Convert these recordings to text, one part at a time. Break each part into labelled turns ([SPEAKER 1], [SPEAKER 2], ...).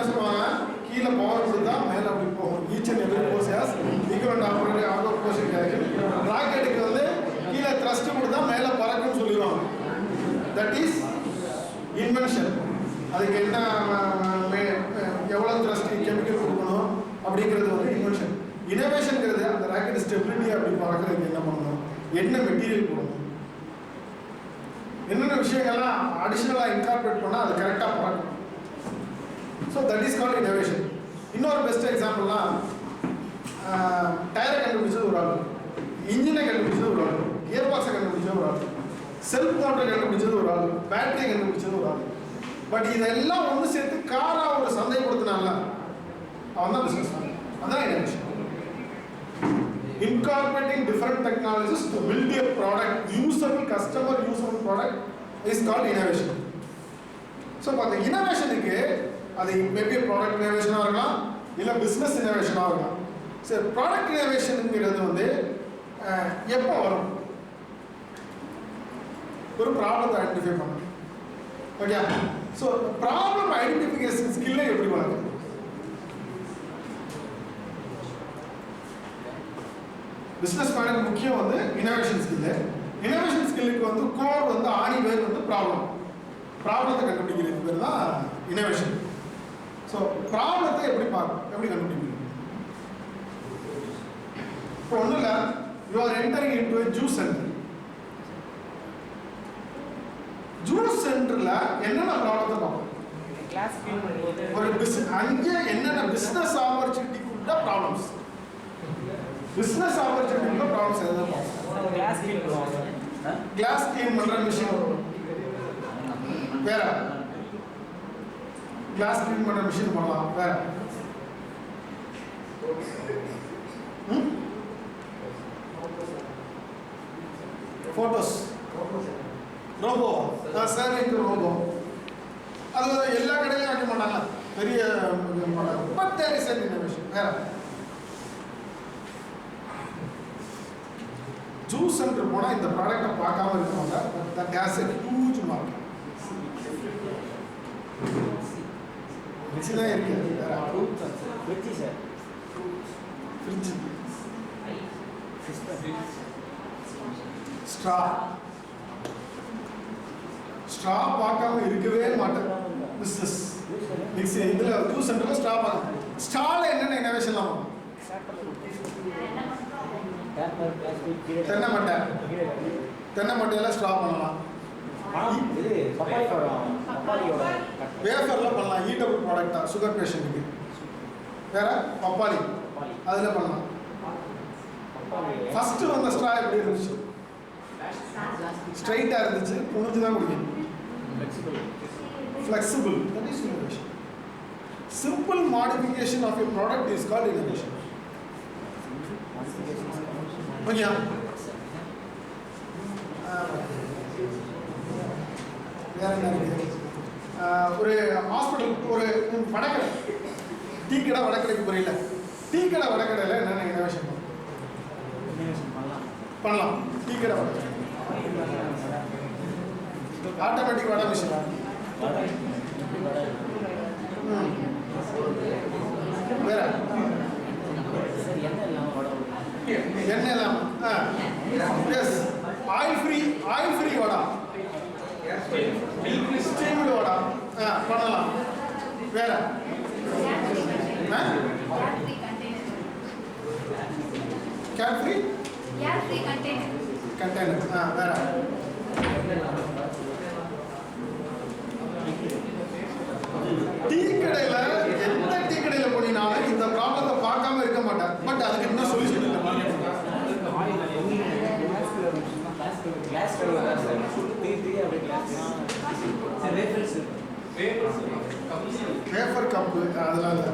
[SPEAKER 1] என்ன சொல்லுவாங்க, கீழே பவர் கொடுத்தா மேலே அப்படி போகும். Each and every force has equal operative out of portion direction. ராக்கெட்டுக்கு வந்து கீழே த்ரஸ்ட் கொடுத்தா மேலே பறக்கும்னு சொல்லிடுவாங்க. That is invention. அதுக்கு என்ன எவ்வளோ த்ரஸ்ட் கெமிக்கல் கொடுக்கணும் அப்படிங்கிறது வந்து இன்வென்ஷன். இனோவேஷன்ங்கிறது அந்த ராக்கெட் ஸ்டெபிலிட்டி அப்படி பறக்கிறதுக்கு என்ன பண்ணணும், என்ன மெட்டீரியல் போடணும், என்னென்ன விஷயங்கள்லாம் அடிஷ்னலாக இன்கார்பரேட் பண்ணால் அது கரெக்டாக பறக்கும். So that is called innovation. இன்னொரு பெஸ்ட் எக்ஸாம்பிள்லாம் டயரை கண்டுபிடிச்சது ஒரு ஆள், இன்ஜினை கண்டுபிடிச்சது ஒரு ஆள், கியர் பாக்ஸை கண்டுபிடிச்சது ஒரு ஆள், செல்ஃப் மோட்டரை கண்டுபிடிச்சது ஒரு ஆள், பேட்டரியை கண்டுபிடிச்சது ஒரு ஆள். பட் இதெல்லாம் ஒன்று சேர்த்து காராக ஒரு சந்தைப்படுத்தினால அவன் தான் பிஸ்னஸ் மேன். அதான் innovation. Incorporating different technologies to build a product, usable, customer usable product is called innovation. So, the innovation is maybe a product innovation or a business innovation. So, product innovation is a problem to identify. Okay. So, problem identification skill is everyone. Business மேனுக்கு முக்கியம் வந்து innovation skill. Innovation ஸ்கில்லுக்கு வந்து core வந்து ஆணி பேர் வந்து ப்ராப்ளத்தை கண்டுபிடிக்கிறது பேர் தான் இனோவேஷன். ஸோ ப்ராப்ளத்தை எப்படி கண்டுபிடிக்கிறது? இப்போ ஒன்றும் இல்லை, you are entering into a juice centre. Juice சென்டரில் என்னென்ன ப்ராப்ளத்தை பார்ப்போம்? ஒரு அங்கே என்னென்ன பிஸ்னஸ் ஆப்பர்ச்சுனிட்டி கொடுத்த ப்ராப்ளம்ஸ், பிசினஸ் ஆப்பர்ச்சுனிட்டில ப்ராப்ளம்ஸ் எதாவது பார்ப்போம். கிளாஸ் க்ளீன் பண்ற மிஷின் வேற, கிளாஸ் க்ளீன் பண்ற மிஷின் பண்ணலாம் வேற. போட்டோஸ் ரோபோ, சர்விங் ரோபோ, அது எல்லா கடையிலும் வைக்க மாட்டாங்க, பெரிய but there is an innovation. வேற ஜூஸ் சென்டர் போனால் இந்த ப்ராடக்டை பார்க்காம இருக்கவங்க that has a huge market. Mixie தான் இருக்கு, ஃப்ரிட்ஜ், ஸ்ட்ரா பார்க்காம இருக்கவே மாட்டேன் பிஸ்னஸ். மிக்ஸி இதில் ஜூஸ் சென்டரில் ஸ்ட்ரா பார்க்க, ஸ்ட்ராவில் என்னென்ன இனோவேஷன்லாம் தென்னை மட்டையெல்லாம் ஸ்ட்ரா பண்ணலாம், வேஃபரில் பண்ணலாம், ஈட்டபிள் ப்ராடக்டாக சுகர் பேஷண்ட்டுக்கு. வேற பப்பாளி அதில் பண்ணலாம். ஃபஸ்ட்டு வந்த ஸ்ட்ரா எப்படி இருந்துச்சு? ஸ்ட்ரைட்டாக இருந்துச்சு, புரிஞ்சு தான் குடிக்கணும். Flexible, that is innovation. Simple modification of a product is called innovation. Okay, வேற என்ன இருக்கு? ஒரு ஹாஸ்பிட்டல், ஒரு வடக்கடை, டீ கடை வடக்கடைக்கு புரியல, டீ கடை வடக்கடையில் என்னென்ன இனோவேஷன் பண்ணலாம்? டீ கடை வடக்கடை, ஆட்டோமேட்டிக் வடை மிஷின், வேற எண்ணெய் இல்லாமல் எஸ் ஆயில் ஃப்ரீ வடை, ஸ்டீம்டு வடை பண்ணலாம். வேற கேட் ஃப்ரீ கண்டெய்னர். வேற டீ கடையில், எந்த டீ கடையில் போனீங்கனாலும் இந்த ப்ராப்ளத்தை பார்க்காம இருக்க மாட்டேன். பட் அதுக்கு என்ன சொல்யூஷன் இல்லை. பேப்பர் கப்பு அதெல்லாம் இல்லை.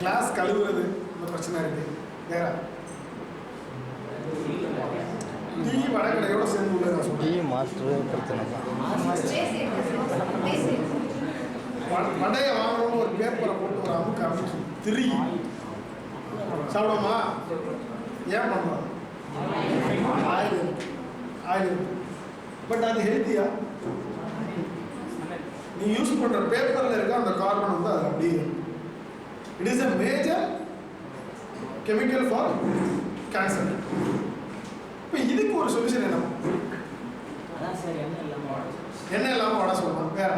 [SPEAKER 1] கிளாஸ் கழுவுறது இந்த பிரச்சனை இருக்கு. வேற டீ வடகடையோட சேர்ந்து உள்ள டீ மாஸ்டர் பிரச்சனை தான். வடையை வாங்கணும்னு ஒரு பேப்பரை போட்டு ஒரு அமுக்கு அமுக்கி திருகி சாப்பிடுவோமா? ஏன் பண்ணுறோம்? ஆயில். பட் அது ஹெல்த்தியா? நீ யூஸ் பண்ற பேப்பர்ல இருக்க அந்த கார்பன் வந்து அது அப்படியே. It is a major chemical for cancer. இப்போ இதுக்கு ஒரு சொல்யூஷன் என்ன? எண்ணெய் இல்லாமல் வடை சொல்லலாம். வேற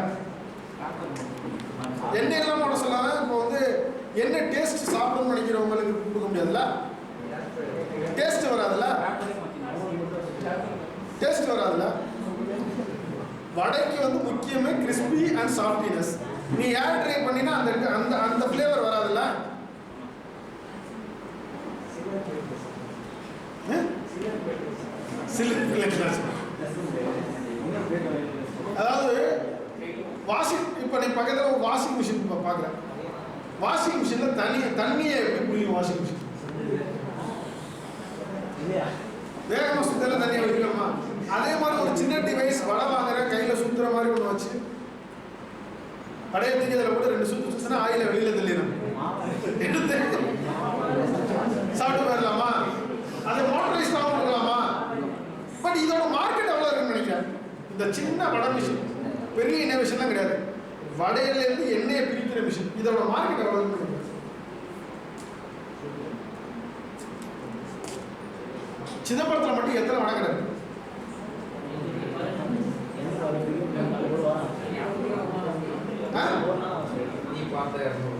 [SPEAKER 1] எண்ணெய் இல்லாமல் வடை சொல்லலாம். இப்போ வந்து என்ன டேஸ்ட் சாப்பிடணும்னு நினைக்கிறவங்களுக்கு கொடுக்க முடியாதுல்ல, டேஸ்ட் வராதுல்ல, டேஸ்ட் வராதுல்ல. வடைக்கு வந்து முக்கியமே கிறிஸ்பி அண்ட் சாஃப்டினஸ். நீ ஏர் ட்ரை பண்ணினா அந்த அந்த அந்த ஃப்ளேவர் வராதுல்ல. அதாவது வாஷிங், இப்போ நீ பக்கத்தில் வாஷிங் மிஷின் பார்க்குறேன். வாஷிங் மிஷினில் தண்ணியை எப்படி புரியும்? வாஷிங் மிஷின் வேகமாக சுத்தல தண்ணியை வைக்கலாமா? அதே மாதிரி ஒரு சின்ன டிவைஸ் வடை வாங்குற கையில் சுற்றுற மாதிரி ஒன்று வச்சு படையத்துக்கு இதில் கூட 2 சுற்று சுற்றுனா ஆயில வெளியில் தள்ளிடும், எடுத்து சாப்பிட்டு போயிடலாமா? அதை மோட்டரைஸ் தான் கொடுக்கலாமா? பட் இதோட மார்க்கெட் எவ்வளோ இருக்குன்னு நினைக்கிறேன். இந்த சின்ன வடை மிஷின் பெரிய இனோவேஷன்லாம் கிடையாது. வடையிலேருந்து எண்ணெயை பிரிக்கிற மிஷின், இதோட மார்க்கெட் எவ்வளோ இருக்குன்னு நினைக்கிறேன். சிதம்பரத்தில் மட்டும் எத்தனை வடை கடை இருக்கு?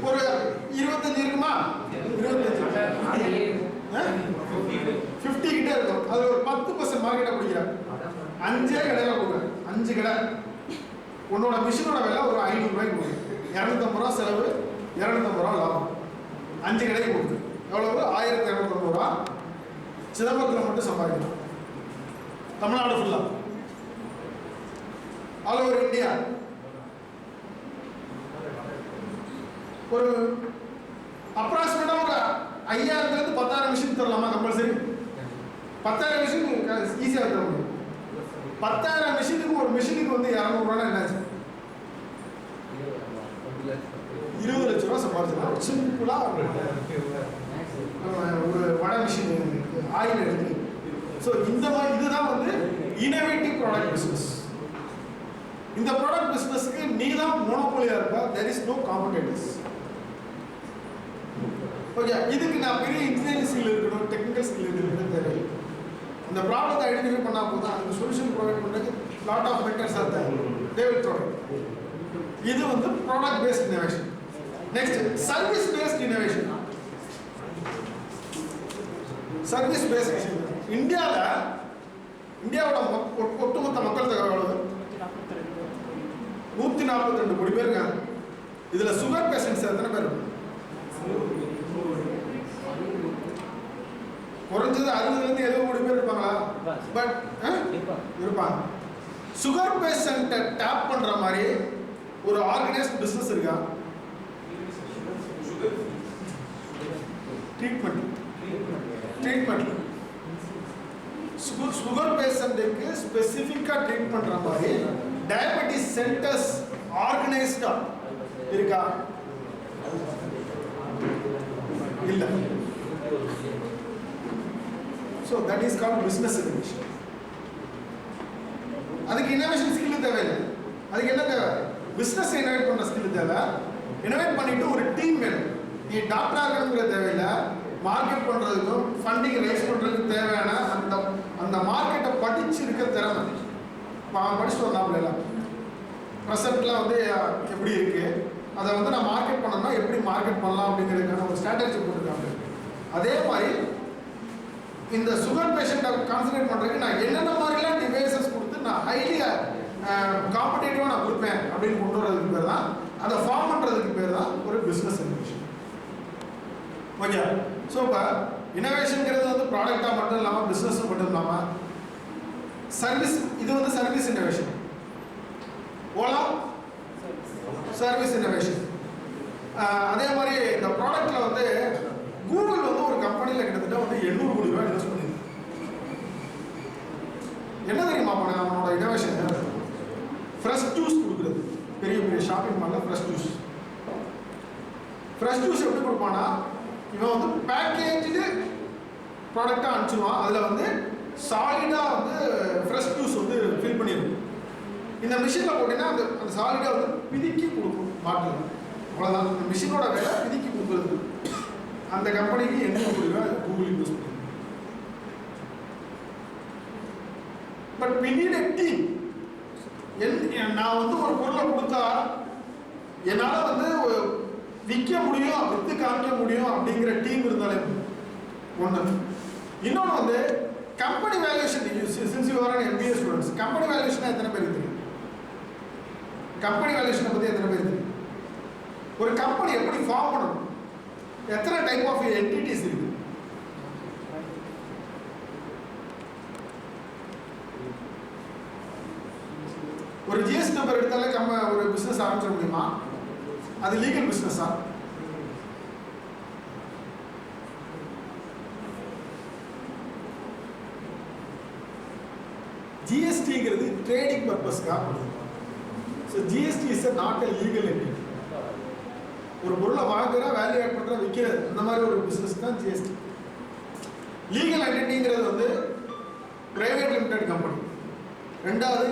[SPEAKER 1] ஒரு 25 இருக்குமா? 50 கிட்ட இருக்கும். அது ஒரு 10% மார்க்கெட்டை பிடிக்கிறாங்க. 5 கடையில கொடுக்குறேன். 5 கடை உன்னோட மிஷினோட விலை ஒரு 500 ரூபாய்க்கு கொடுக்குறேன். 250 ரூபா செலவு, 250 ரூபா லாபம். 5 கடைக்கு கொடுக்குறேன். எவ்வளவு? 1250 ரூபா. சிதம்பரத்தில் மட்டும் சம்பாதிக்கலாம். தமிழ்நாடு ஃபுல்லா, ஆல் ஓவர் இந்தியா. ஒரு அப்ராக்சிமேட்டா ஒரு 5000 10,000 மிஷின் தரலாமா? கம்பல்சரி 10,000 மிஷின் ஈஸியாக தர முடியும். 10,000 மிஷினுக்கு ஒரு மிஷினுக்கு வந்து 200 ரூபாய் என்னாச்சு? 20 லட்சம் ரூபா சம்பாதிச்சிடலாம். சிம்பிளா ஒரு வடை மிஷின் ஆயில் எடுத்து. ஸோ இந்த மாதிரி இதுதான் வந்து இனோவேட்டிவ் ப்ராடக்ட் பிஸ்னஸ். இந்த ப்ராடக்ட் பிஸ்னஸ்க்கு நீ தான் மோனோபோலியா இருக்கா. There is no competitors. Okay, இதுக்கு நான் பெரிய இன்ஜினியரிங் ஸ்கில் இருக்கணும், டெக்னிக்கல் ஸ்கில் இருக்கணும் தேவையில்லை. இந்த ப்ராப்ளத்தை ஐடென்டிஃபை பண்ணால் போதும். அதுக்கு சொல்யூஷன் ப்ரொவைட் பண்ணுறது lot of matters are there. They will provide. இது வந்து product based innovation. Next service based innovation. Service based இந்தியாவோட ஒட்டுமொத்த மக்கள் தொகை எவ்வளவு? 142 கோடி பேர் இருக்காங்க. இதுல சுகர் பேஷண்ட்ஸ் எத்தனை பேர்? குறைஞ்சது 60-70 கோடி பேர் இருப்பாங்களா? பட் இருப்பாங்க. சுகர் பேஷண்ட்டை டேப் பண்ற மாதிரி ஒரு ஆர்கனைஸ்ட் பிசினஸ் இருக்கா? ட்ரீட்மெண்ட் சுகர் பேஷண்ட்டுக்கு ஸ்பெசிஃபிக்காக ட்ரீட் பண்ற மாதிரி டயபெட்டிஸ் சென்டர்ஸ் ஆர்கனைஸ்டா இருக்கா? இல்ல. So that is called business innovation. அதுக்கு இனோவேஷன் ஸ்கில் தேவையில்லை. அதுக்கு என்ன தேவை? பிசினஸ் இனோவேட் பண்ற ஸ்கில் தேவை. இனோவேட் பண்ணிட்டு ஒரு டீம் வேணும். நீ டாக்டர் ஆகணுங்கிற தேவையில்லை. மார்க்கெட் பண்றதுக்கும் ஃபண்டிங் ரைஸ் பண்றதுக்கு தேவையான அந்த மார்க்கெட்டை படிச்சு இருக்க திறமை. அவன் படிச்சுட்டு வந்தாப்புல ப்ரெசென்ட்லாம் வந்து எப்படி இருக்கு, அதை வந்து நான் மார்க்கெட் பண்ணணும்னா எப்படி மார்க்கெட் பண்ணலாம் அப்படிங்கிறதுக்கான ஒரு ஸ்ட்ராட்டஜி போட்டுருக்காங்க. அதே மாதிரி இந்த சுகர் பேஷண்ட்டை கான்சன்ட்ரேட் பண்ணுறதுக்கு நான் என்னென்ன மாதிரிலாம் டிவைசஸ் கொடுத்து நான் ஹைலி காம்படேட்டிவாக நான் கொடுப்பேன் அப்படின்னு கொண்டு வரதுக்கு பேர் தான், அதை ஃபார்ம் பண்ணுறதுக்கு பேர் தான் ஒரு பிஸ்னஸ் இனோவேஷன். ஓகே, ஸோ இப்போ இனோவேஷனுங்கிறது வந்து ப்ராடக்டாக மட்டும் இல்லாமல் பிஸ்னஸ் மட்டும் இல்லாமல் சர்வீஸ், இது வந்து service innovation. Ola service innovation. அதே மாதிரி இந்த ப்ராடக்ட்ல வந்து கூகுள் வந்து ஒரு கம்பெனியில் கிட்டத்தட்ட வந்து 800 கோடி ரூபாய் இன்வெஸ்ட் பண்ணிருக்கு. என்ன தெரியுமா பண்ண அவனோட இனோவேஷன்? ஃப்ரெஷ் ஜூஸ் கொடுக்குறது. பெரிய பெரிய ஷாப்பிங் மாலில் ஃப்ரெஷ் ஜூஸ் எப்படி கொடுப்பானா, இவன் வந்து பேக்கேஜ்டு ப்ராடக்டாக அனுப்பிச்சிடுவான். அதில் வந்து சாலிடாக வந்து ஃப்ரெஷ் ஜூஸ் வந்து ஃபில் பண்ணிடும். இந்த மிஷினில் போட்டிங்கன்னா அந்த அந்த சாலிடாக வந்து பிதுக்கி கொடுக்கும் பாட்டில். அவ்வளோதான். இந்த மிஷினோட வேலை பிதுக்கி கொடுக்குறது. அந்த கம்பெனிக்கு என்ன கொடுக்குறா கூகுள் யூஸ் பண்ணுது. But we need a team. நான் வந்து ஒரு பொருளை கொடுத்தா என்னால் வந்து விற்க முடியும், விற்று காமிக்க முடியும் அப்படிங்கிற டீம் இருந்தாலே ஒன்று. இன்னொன்று வந்து company valuation. Since you are MBA students, company valuation எத்தனை பேருக்கு தெரியும்? கம்பெனி வேல்யூஷனை பற்றி எத்தனை பேருக்கு தெரியும்? ஒரு கம்பெனி எப்படி ஃபார்ம் பண்ணணும், எத்தனை டைப் ஆஃப் என்டிட்டிஸ் இருக்கு? ஒரு ஜிஎஸ்டி நம்பர் எடுத்தாலே ஒரு பிஸ்னஸ் ஆரம்பிச்சிட முடியுமா? அது லீகல் பிஸ்னஸா? ஜிஎஸ்டிங்கிறது ட்ரேடிங் பர்பஸ்க்காக பண்ணுது. So GST is not a legal entity. ஒரு பொருளை வாங்குற, வேல்யூ ஆட் பண்ணுற, விற்கிறது, அந்த மாதிரி ஒரு பிஸ்னஸ் தான் ஜிஎஸ்டி. லீகல் என்டிட்டிங்கிறது வந்து பிரைவேட் லிமிடெட் கம்பெனி. ரெண்டாவது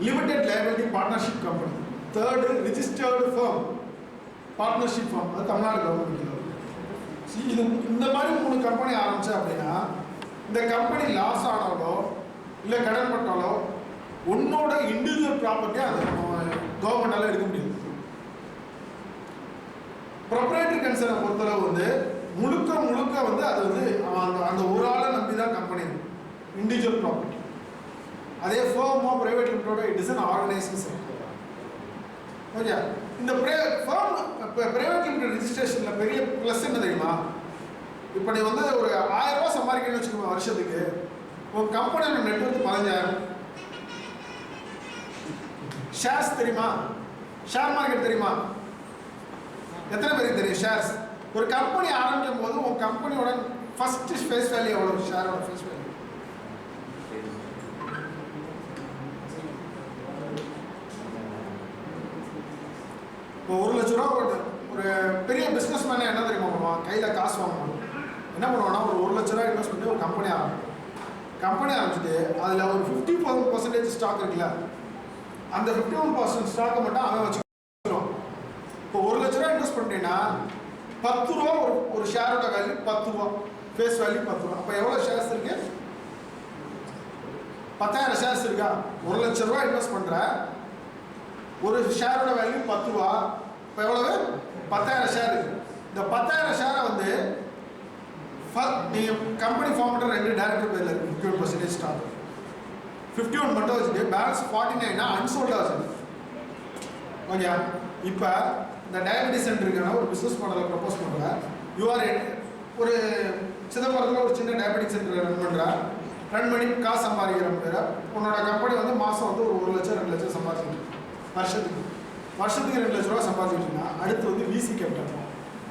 [SPEAKER 1] limited liability partnership company. Third registered firm, partnership firm. அது தமிழ்நாடு கவர்மெண்ட். இது இந்த மாதிரி 3 கம்பெனி ஆரம்பிச்சா அப்படின்னா இந்த கம்பெனி லாஸ் ஆனாலோ இல்லை கடன் பட்டாலோ உன்னோட இண்டிவிஜுவல் ப்ராப்பர்ட்டியை அது கவர்மெண்டால எடுக்க முடியாது. ப்ரொப்ரைட்டரி கன்சர்னை பொறுத்தளவு வந்து முழுக்க வந்து அது வந்து அந்த ஒரு ஆளை நம்பி தான் கம்பெனி இண்டிவிஜுவல் ப்ராப்பர்ட்டி. அதே ஃபர்மோ பிரைவேட் லிமிட்டோட it is an organisation. Okay, இந்த ஃபர்ம் பிரைவேட் லிமிடெட் ரிஜிஸ்ட்ரேஷனில் பெரிய ப்ளஸ் என்ன தெரியுமா? இப்போ நீ வந்து ஒரு 1000 ரூபா சம்பாதிக்கணும்னு வச்சுக்கோங்க வருஷத்துக்கு. உங்கள் கம்பெனியோட நெட் வந்து 15,000. ஷேர்ஸ் தெரியுமா? ஷேர் மார்க்கெட் தெரியுமா? எத்தனை பேருக்கு தெரியும் ஷேர்ஸ்? ஒரு கம்பெனி ஆரம்பிக்கும் போது உங்கள் கம்பெனியோட ஃபர்ஸ்ட் ஃபேஸ் வேல்யூ எவ்வளோ? ஷேரோட ஃபேஸ் வேல்யூ இப்போ 1 லட்ச ரூபா ஒரு பெரிய பிஸ்னஸ் மேனே என்ன தெரியுமா பண்ணுவான்? கையில் காசு வாங்கணும். என்ன பண்ணுவான்னா ஒரு 1 லட்ச ரூபா இன்வெஸ்ட் பண்ணி ஒரு கம்பெனி ஆரம்பிச்சுட்டு அதில் ஒரு 50% ஸ்டாக் இருக்குல்ல, அந்த 51% ஸ்டாக்கை மட்டும் அவன் வச்சுக்கிறோம். இப்போ 1 லட்ச ரூபா இன்வெஸ்ட் பண்ணிட்டீங்கன்னா 10 ரூபா ஒரு ஷேரோட வேல்யூ 10 ரூபா, ஃபேஸ் வேல்யூ 10 ரூபா. அப்போ எவ்வளோ ஷேர்ஸ் இருக்கு? 10,000 ஷேர்ஸ் இருக்கா? 1 லட்ச ரூபா இன்வெஸ்ட் பண்ணுற, ஒரு ஷேரோட வேல்யூ 10 ரூபா. இப்போ எவ்வளவு? 10,000 ஷேர். இந்த 10,000 ஷேரை வந்து நீங்கள் கம்பெனி ஃபார்ம் பண்ணுற 2 டைரக்டர் பேரில் இருக்குது. 51% ஸ்டாக், 51 மட்டும் வச்சுட்டு பேலன்ஸ் 49 அன்சோல்டாக வச்சுருக்கு. ஓகே, இப்போ இந்த டயபெட்டிஸ் சென்டருக்கான ஒரு பிஸ்னஸ் மாடலை ப்ரப்போஸ் பண்ணுற, யூஆர் ஒரு சிதம்பரத்தில் ஒரு சின்ன டயபெட்டிக் சென்டர் ரன் பண்ணி காசு சம்பாதிக்கிற உன்னோட கம்பெனி வந்து மாதம் வந்து ஒரு 1 லட்சம் 2 லட்சம் சம்பாதிச்சுட்டு வருஷத்துக்கு 2 லட்ச ரூபா சம்பாதிச்சுட்டுனா அடுத்து வந்து விசி கேபிட்டல்,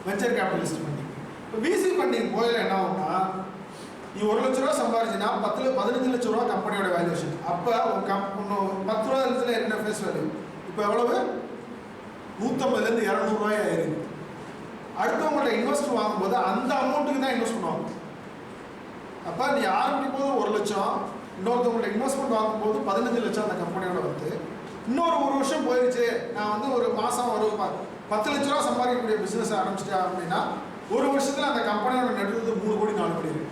[SPEAKER 1] வெஞ்சர் கேபிட்டலிஸ்ட் ஃபண்டிங். இப்போ விசி ஃபண்டிங் போயில என்ன ஆகும்னா, நீ 1 லட்ச ரூபா சம்பாதிச்சுன்னா 15 லட்ச ரூபா கம்பெனியோட வேல்யூஷன். அப்போ உன் 10 ரூபா இடத்துல என்ன ஃபேஸ் வேல்யூ? இப்போ எவ்வளவு? 150லேருந்து 200 ரூபாய் ஆயிருக்கு. அடுத்தவங்கள்ட்ட இன்வெஸ்ட் வாங்கும்போது அந்த அமௌண்ட்டுக்கு தான் இன்வெஸ்ட் பண்ணுவாங்க. அப்போ நீ ஆரம்பிக்கும் போது 1 லட்சம், இன்னொருத்தவங்கள்ட்ட இன்வெஸ்ட்மெண்ட் வாங்கும்போது 15 லட்சம் அந்த கம்பெனியோட வந்து, இன்னொரு 1 வருஷம் போயிடுச்சு, நான் வந்து ஒரு மாதம் ஒரு 10 லட்ச ரூபா சம்பாதிக்கக்கூடிய பிஸ்னஸ் ஆரம்பிச்சிட்டேன் அப்படின்னா 1 வருஷத்தில் அந்த கம்பெனியோட நெட் வந்து 3 கோடி 4 கோடி இருக்கு.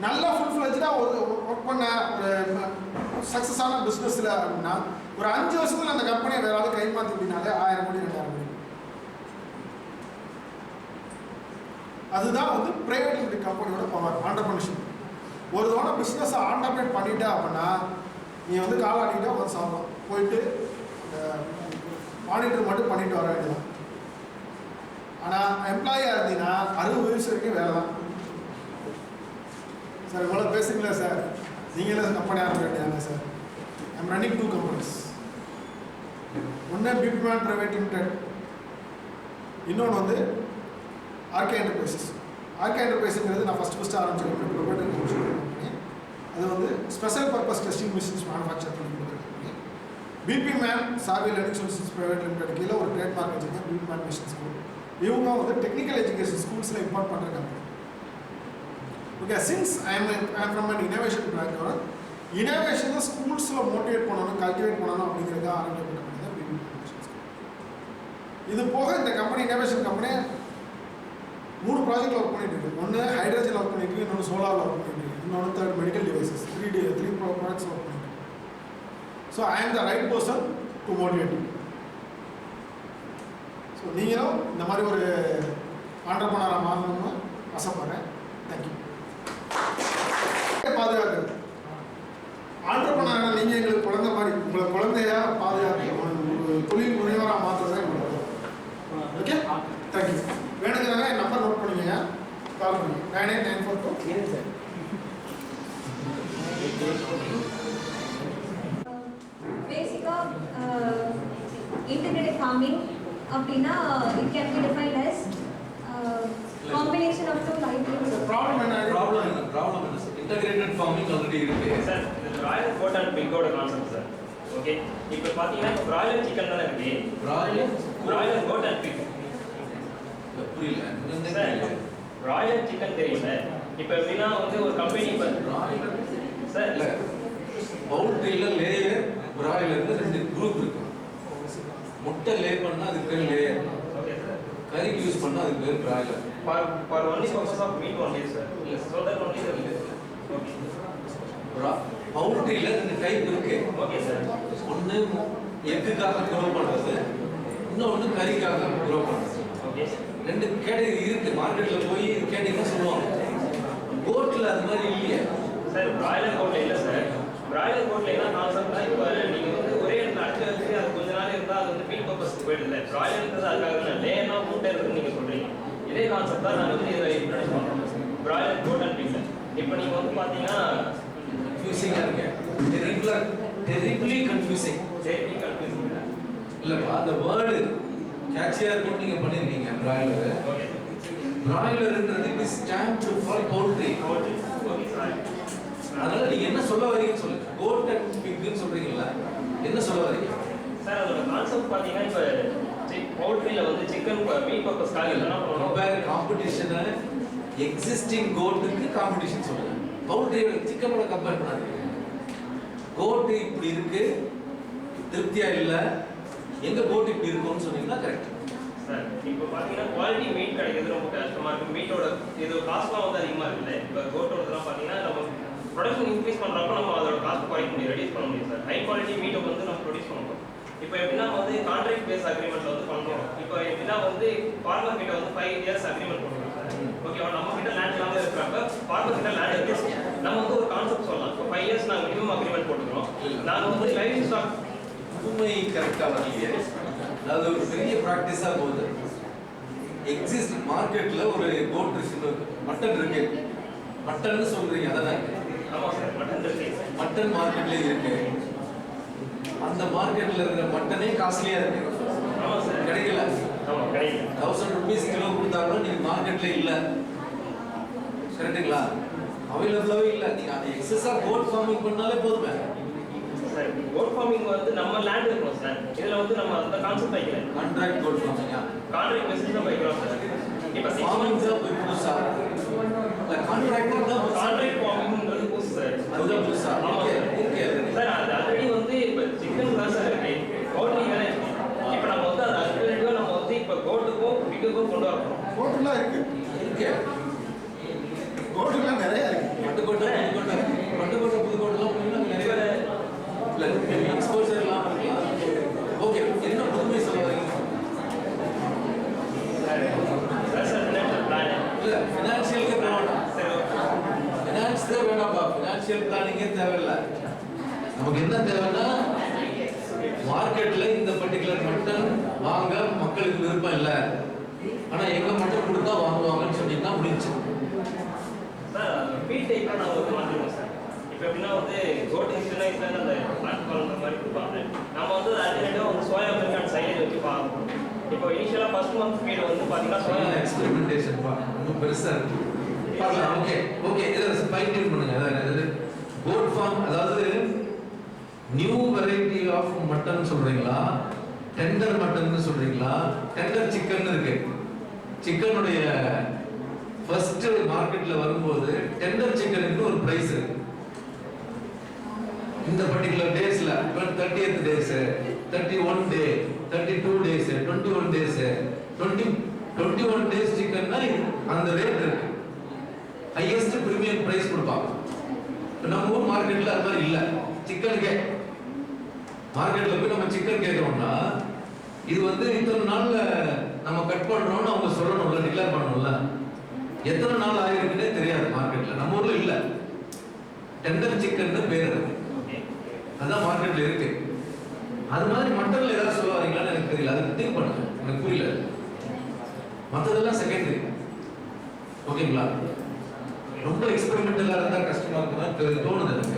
[SPEAKER 1] நல்லா ஃபுல் ஃப்ளெஜ்டாக ஒர்க் பண்ண ஒரு சக்ஸஸான பிஸ்னஸில் அப்படின்னா ஒரு 5 வருஷத்தில் அந்த கம்பெனியை வேற ஆள் கைமாற்றி அப்படின்னாலே 1000 கோடி 2000 கோடி. அதுதான் வந்து பிரைவேட் லிமிடெட் கம்பெனியோட பவர், ஆண்டர்பிரினர்ஷிப். ஒரு தடவை பிஸ்னஸை ஆண்டர்பிரேட் பண்ணிட்டா அப்படின்னா நீ வந்து காலாடிக்கிட்டா வந்து சாப்பிடலாம், போயிட்டு மானிட்டர் மட்டும் பண்ணிட்டு வர வேண்டியதான். ஆனால் எம்ப்ளாயியாக இருந்தீங்கன்னா 60 வயசு வரைக்கும் வேலை தான். சார் இவ்வளோ பேசுங்களா சார், நீங்களே கம்பெனி ஆரம்பிக்க வேண்டியதாங்க சார். I'm running 2 companies. ஒன்று பிப்மேன் பிரைவேட் லிமிடெட், இன்னொன்று வந்து ஆர்கே என்டர்பிரைசஸ். ஆர்கே என்டர்பிரைஸுங்கிறது நான் ஃபஸ்ட்டு ஆரம்பிச்சிருக்கேன் ப்ரொபேட்டரி கம்பெனி. அது வந்து special purpose testing machines manufacture பண்ணி கொடுக்குற கம்பெனி. பிபிமேன் சாவி லேர்னிங் சொல்யூஷன்ஸ் பிரைவேட் லிமிடெட் கீழே ஒரு ட்ரேட்மார்க் வச்சுருக்கேன், பிபிமேன் மிஷன் ஸ்கூல். இவங்க வந்து டெக்னிக்கல் எஜுகேஷன் ஸ்கூல்ஸில் இம்பார்ட் பண்ணுற company. Okay, since I am from an innovation background, innovation schools motivate பண்ணனும், cultivate பண்ணனும் அப்படிங்கறதுக்காக ஆரம்பிக்கப்பட்ட கம்பெனி தான் BB Innovations. இது போக இந்த கம்பெனி இனோவேஷன் கம்பெனி 3 ப்ராஜெக்ட்ல ஒர்க் பண்ணிட்டு இருக்கு. ஒன்னு ஹைட்ரஜன் ஒர்க் பண்ணிட்டு இருக்கு, இன்னொரு சோலார்ல ஒர்க் பண்ணிட்டு இருக்கு, இன்னொரு third medical devices 3 products work பண்ணிட்டு இருக்கு. So I am the right person to motivate you. So நீங்களும் இந்த மாதிரி ஒரு ஆண்டர்பிரனரா மாறணும்னு ஆசைப்படுறேன். Thank you. பாதுகாக்கிறது ஆண்டர்பிரனரா நீங்க எங்களுக்கு குழந்தை மாதிரி, உங்களை குழந்தையா பாதுகாக்கணும், ஒரு தொழில் முனைவரா மாற்றுறதா எங்களுக்கு. Okay, thank you. வேணுங்கிறவங்க என் நம்பர் நோட் பண்ணிக்கங்க, கால் பண்ணுங்க. 98942.
[SPEAKER 2] பேசிக்கா integrated farming அப்படின்னா it can be defined as combination of two livelihoods.
[SPEAKER 1] Problem என்ன?
[SPEAKER 3] இன்டகிரேட்டட் ஃபார்மிங் ஆல்ரெடி இருக்கு
[SPEAKER 4] சார். இது பிராய்லர் கோட் அண்ட் பிக்கோட கான்செப்ட் சார். ஓகே, இப்போ பாத்தீங்கன்னா இப்போ பிராய்லர் சிக்கன் தானே இருக்கு. பிராய்லர் கோட் அண்ட் பிக்
[SPEAKER 3] புரியல
[SPEAKER 4] சார். பிராய்லர் சிக்கன் தெரியும் சார். இப்போ எப்படின்னா வந்து ஒரு கம்பெனி இப்போ சார்
[SPEAKER 3] இல்ல பவுல்ட்ரியில லேயர் பிராய்லர்ல 2 குரூப் இருக்கு. முட்டை லே பண்ணா அதுக்கு பேர் லேயர்,
[SPEAKER 4] ஓகே சார்.
[SPEAKER 3] கறிக்கு யூஸ் பண்ணா அதுக்கு பேர் broiler.
[SPEAKER 4] For only purpose of meat only sir. So that only sir. Okay
[SPEAKER 3] பவுல்ட்ரியில 2 டைப் இருக்கு.
[SPEAKER 4] Okay sir.
[SPEAKER 3] ஒன்னு எக்குக்காக க்ரோ பண்றது, இன்னொன்னு கறிக்காக க்ரோ பண்றது.
[SPEAKER 4] ஓகே
[SPEAKER 3] 2 கேட்டகரி இருக்கு. மார்க்கெட்ல போய் கேட்டீங்கன்னா சொல்லுவாங்க. கோட்ல அது மாதிரி இல்லையே
[SPEAKER 4] சார். பிராய்லர் கோட்ல இல்ல சார். பிராய்லர் கோட்ல என்ன கான்செப்ட்னா இப்போ நீங்க வந்து ஒரே இடத்துல அடிச்சு வச்சு அது கொஞ்ச நாள் இருந்தா அது வந்து மீட் பர்பஸ்க்கு போயிடுது. பிராய்லர்ன்றது அதுக்காக லேயர்னா மூட்டை இருக்குன்னு நீங்க சொல்றீங்க. இதே கான்செப்ட் தான் நாங்கள் வந்து இதில் இன்ட்ரடியூஸ் பண்ணுறோம். Broiler goat and pig. இப்போ நீங்கள் வந்து பார்த்தீங்கன்னா
[SPEAKER 3] கன்ஃபியூசிங்கா இருக்கு. Terribly confusing.
[SPEAKER 4] சேஃப்டி கன்ஃபியூசிங்
[SPEAKER 3] இல்லப்பா, அந்த வேர்டு கேட்சியா இருக்கும். நீங்க பண்ணிருக்கீங்க பிராய்லர்.
[SPEAKER 4] ஓகே
[SPEAKER 3] பிராய்லர்ன்றது it is stamped for poultry.
[SPEAKER 4] Okay okay sir.
[SPEAKER 3] அதனால நீங்க என்ன சொல்ல வரீங்கன்னு சொல்லுங்க. கோட் அண்ட் பிக்னு சொல்றீங்கல்ல, என்ன சொல்ல வரீங்க
[SPEAKER 4] சார்? அதோட கான்செப்ட் பார்த்தீங்கன்னா இப்போ பவுல்ட்ரியில் வந்து சிக்கன் மீட் பர்பஸ்க்காக இல்லைன்னா
[SPEAKER 3] கம்பேர் காம்படிஷனை எக்ஸிஸ்டிங் கோட்டுக்கு காம்படிஷன் சொல்லுங்க. பவுல்ட்ரியோட சிக்கனோட கம்பேர் பண்ணாதீங்க. கோட்டு இப்படி இருக்கு, திருப்தியா இல்ல, எங்க கோட் இப்படி இருக்கும்னு சொன்னீங்கன்னா கரெக்ட்
[SPEAKER 4] சார். இப்போ பார்த்தீங்கன்னா குவாலிட்டி மீட் கிடைக்கிறது ரொம்ப கஷ்டமாக இருக்குது. மீட்டோட இது காஸ்ட்லாம் வந்து அதிகமாக இருக்குல்ல. இப்போ கோட்டோடலாம் பார்த்தீங்கன்னா நம்ம ப்ரொடக்ஷன் இன்க்ரீஸ் பண்ணுறப்ப நம்ம அதோட காஸ்ட் குறைக்க முடியும், ரெடியூஸ் பண்ண முடியும் சார். ஹை குவாலிட்டி மீட்டை வந்து நம்ம ப்ரொடியூஸ் பண்ணணும். இப்போ எப்படின்னா வந்து கான்ட்ராக்ட் பேஸ் அக்ரிமெண்ட்ல வந்து பண்ணுறோம். இப்போ எப்படின்னா வந்து ஃபார்மர் கிட்ட வந்து 5 இயர்ஸ் அக்ரிமெண்ட் பண்ணுறோம் சார். ஓகேவா? நம்ம கிட்ட லேண்ட் இல்லாமல் இருக்கிறப்ப ஃபார்மர் கிட்ட லேண்ட் இருக்கு. நம்ம வந்து ஒரு கான்செப்ட் சொல்லலாம். இப்போ 5 இயர்ஸ் நாங்கள் மினிமம் அக்ரிமெண்ட் போட்டுக்கிறோம். நாங்கள் வந்து லைஃப் ஸ்டாக்
[SPEAKER 3] உண்மை கரெக்டா வரலையே. அதாவது ஒரு பெரிய ப்ராக்டிஸா போகுது. எக்ஸிஸ்ட் மார்க்கெட்ல ஒரு கோட் இருக்கு, மட்டன் இருக்கு. மட்டன் சொல்றீங்க அதானே?
[SPEAKER 4] ஆமாம் சார். மட்டன் இருக்கு.
[SPEAKER 3] மட்டன் மார்க்கெட்ல இருக்கு. அந்த மார்க்கெட்ல இருக்கிற மட்டனே காஸ்ட்லியா இருக்கு.
[SPEAKER 4] ஆமாம் சார்.
[SPEAKER 3] கிடைக்கல.
[SPEAKER 4] ஆமாம் கிடைக்கல.
[SPEAKER 3] 1000 rupees கிலோ கொடுத்தாலும் நீங்க மார்க்கெட்ல இல்ல. கரெக்ட்டுங்களா? அவைலபிளாவே இல்ல. நீங்க அந்த எக்ஸஸா கோட் ஃபார்மிங் பண்ணாலே போதுமே.
[SPEAKER 4] சார் கோட் ஃபார்மிங் வந்து நம்ம லேண்ட் இருக்கணும் சார். இதுல வந்து நம்ம அந்த கான்செப்ட் வைக்கல.
[SPEAKER 3] கான்ட்ராக்ட் கோட் ஃபார்மிங்கா?
[SPEAKER 4] கான்ட்ராக்ட் பேசிஸ் தான் வைக்கிறோம் சார். இப்போ 6
[SPEAKER 3] ஃபார்மிங்
[SPEAKER 4] months
[SPEAKER 3] தான் போய் புதுசா. இல்ல கான்ட்ராக்ட் தான்
[SPEAKER 4] கான்ட்ராக்ட் ஃபார்மிங்ன்றது புதுசு சார்.
[SPEAKER 3] அதுதான் புதுசா. ஓகே ஓகே
[SPEAKER 4] சார் அது ஆல்ரெடி வந்து இப்போ சிக்கன் தான் சார் இருக்கு, பவுல்ட்ரி தானே இருக்கு. இப்போ நம்ம வந்து அது அல்டர்னேட்டிவா நம்ம வந்து இப்போ கோட்டுக்கும் பிக்குக்கும் கொண்டு வரணும்.
[SPEAKER 1] கோட்டுலாம் இருக்கு,
[SPEAKER 3] இருக்கு.
[SPEAKER 1] கோட்டுலாம் நிறைய இருக்கு.
[SPEAKER 3] பட்டுக்கோட்டை புதுக்கோட்டை புதுக்கோட்டைலாம் போனீங்கன்னா நிறைய இல்ல எக்ஸ்போசர் எல்லாம் இருக்கலாம். ஓகே, என்ன புதுமை சொல்ல வரீங்க?
[SPEAKER 4] சார் ஃபினான்ஷியல் பிளான்
[SPEAKER 3] இல்ல ஃபினான்ஷியலுக்கு வேண்டாம்.
[SPEAKER 4] சரி ஓகே.
[SPEAKER 3] ஃபினான்ஸ் தான் வேணாம்ப்பா. ஃபினான்ஷியல் பிளானிங்கே தேவையில்லை. நமக்கு என்ன தேவைன்னா மார்க்கெட்ல இந்த பர்டிகுலர் மட்டன் வாங்க மக்களுக்கு விருப்பம் இல்லை, ஆனா எங்க மட்டன் கொடுத்தா வாங்குவாங்கன்னு சொன்னீங்கன்னா முடிஞ்சு.
[SPEAKER 4] சார் ஃபீட் டைப்ல நாங்கள் வந்து மாற்றிடுவோம் சார். இப்போ எப்படின்னா வந்து கோட் ஹிஸ்டரில் அந்த பிளான் பண்ணுற மாதிரி கொடுப்பாங்க. நம்ம வந்து அல்டர்னேட்டிவாக வந்து சோயா மில்க் அண்ட் சைலேஜ் வச்சு பார்க்கணும். இப்போ இனிஷியலாக ஃபர்ஸ்ட் மந்த் ஃபீட் வந்து பார்த்தீங்கன்னா சோயா
[SPEAKER 3] எக்ஸ்பெரிமெண்டேஷன் பா, இன்னும் பெருசா இருக்கு. பார்க்கலாம். ஓகே ஓகே, இதை ஃபைன் டியூன் பண்ணுங்க. அதாவது கோட் ஃபார்ம், அதாவது நியூ வெரைட்டி ஆஃப் மட்டன் சொல்றீங்களா, டெண்டர் மட்டன் சொல்றீங்களா, டெண்டர் சிக்கன் இருக்கு. சிக்கனுடைய ஃபர்ஸ்ட் மார்க்கெட்ல வரும்போது டெண்டர் சிக்கனுக்கு ஒரு பிரைஸ் இருக்கு. இந்த பர்டிகுலர் டேஸ்ல 30th டேஸ், 31 டே, 32 டேஸ், 21 டேஸ், 21 டேஸ் சிக்கன்னா அந்த ரேட் இருக்கு. ஹையஸ்ட் பிரீமியம் பிரைஸ் கொடுப்பாங்க. நம்ம ஊர் மார்க்கெட்ல அது மாதிரி இல்ல. சிக்கனுக்கே மார்க்கெட்ல போய் நம்ம சிக்கன் கேட்கறோம்னா இது வந்து இத்தனை நாள்ல நம்ம கட் பண்றோம்னு அவங்க சொல்லணும்ல, டிக்ளேர் பண்ணணும்ல. எத்தனை நாள் ஆயிருக்குன்னே தெரியாது மார்க்கெட்ல. நம்ம ஊர்ல இல்ல. டெண்டர் சிக்கன் பேர் இருக்கு. அதான் மார்க்கெட்ல இருக்கு. அது மாதிரி மட்டன்ல ஏதாவது சொல்ல வரீங்களான்னு எனக்கு தெரியல. அதுக்கு திங்க் பண்ணுங்க, எனக்கு புரியல. மற்றதெல்லாம் செகண்டரி. ஓகேங்களா? ரொம்ப எக்ஸ்பெரிமெண்டலா இருந்தா கஷ்டமா இருக்குன்னு தோணுது எனக்கு.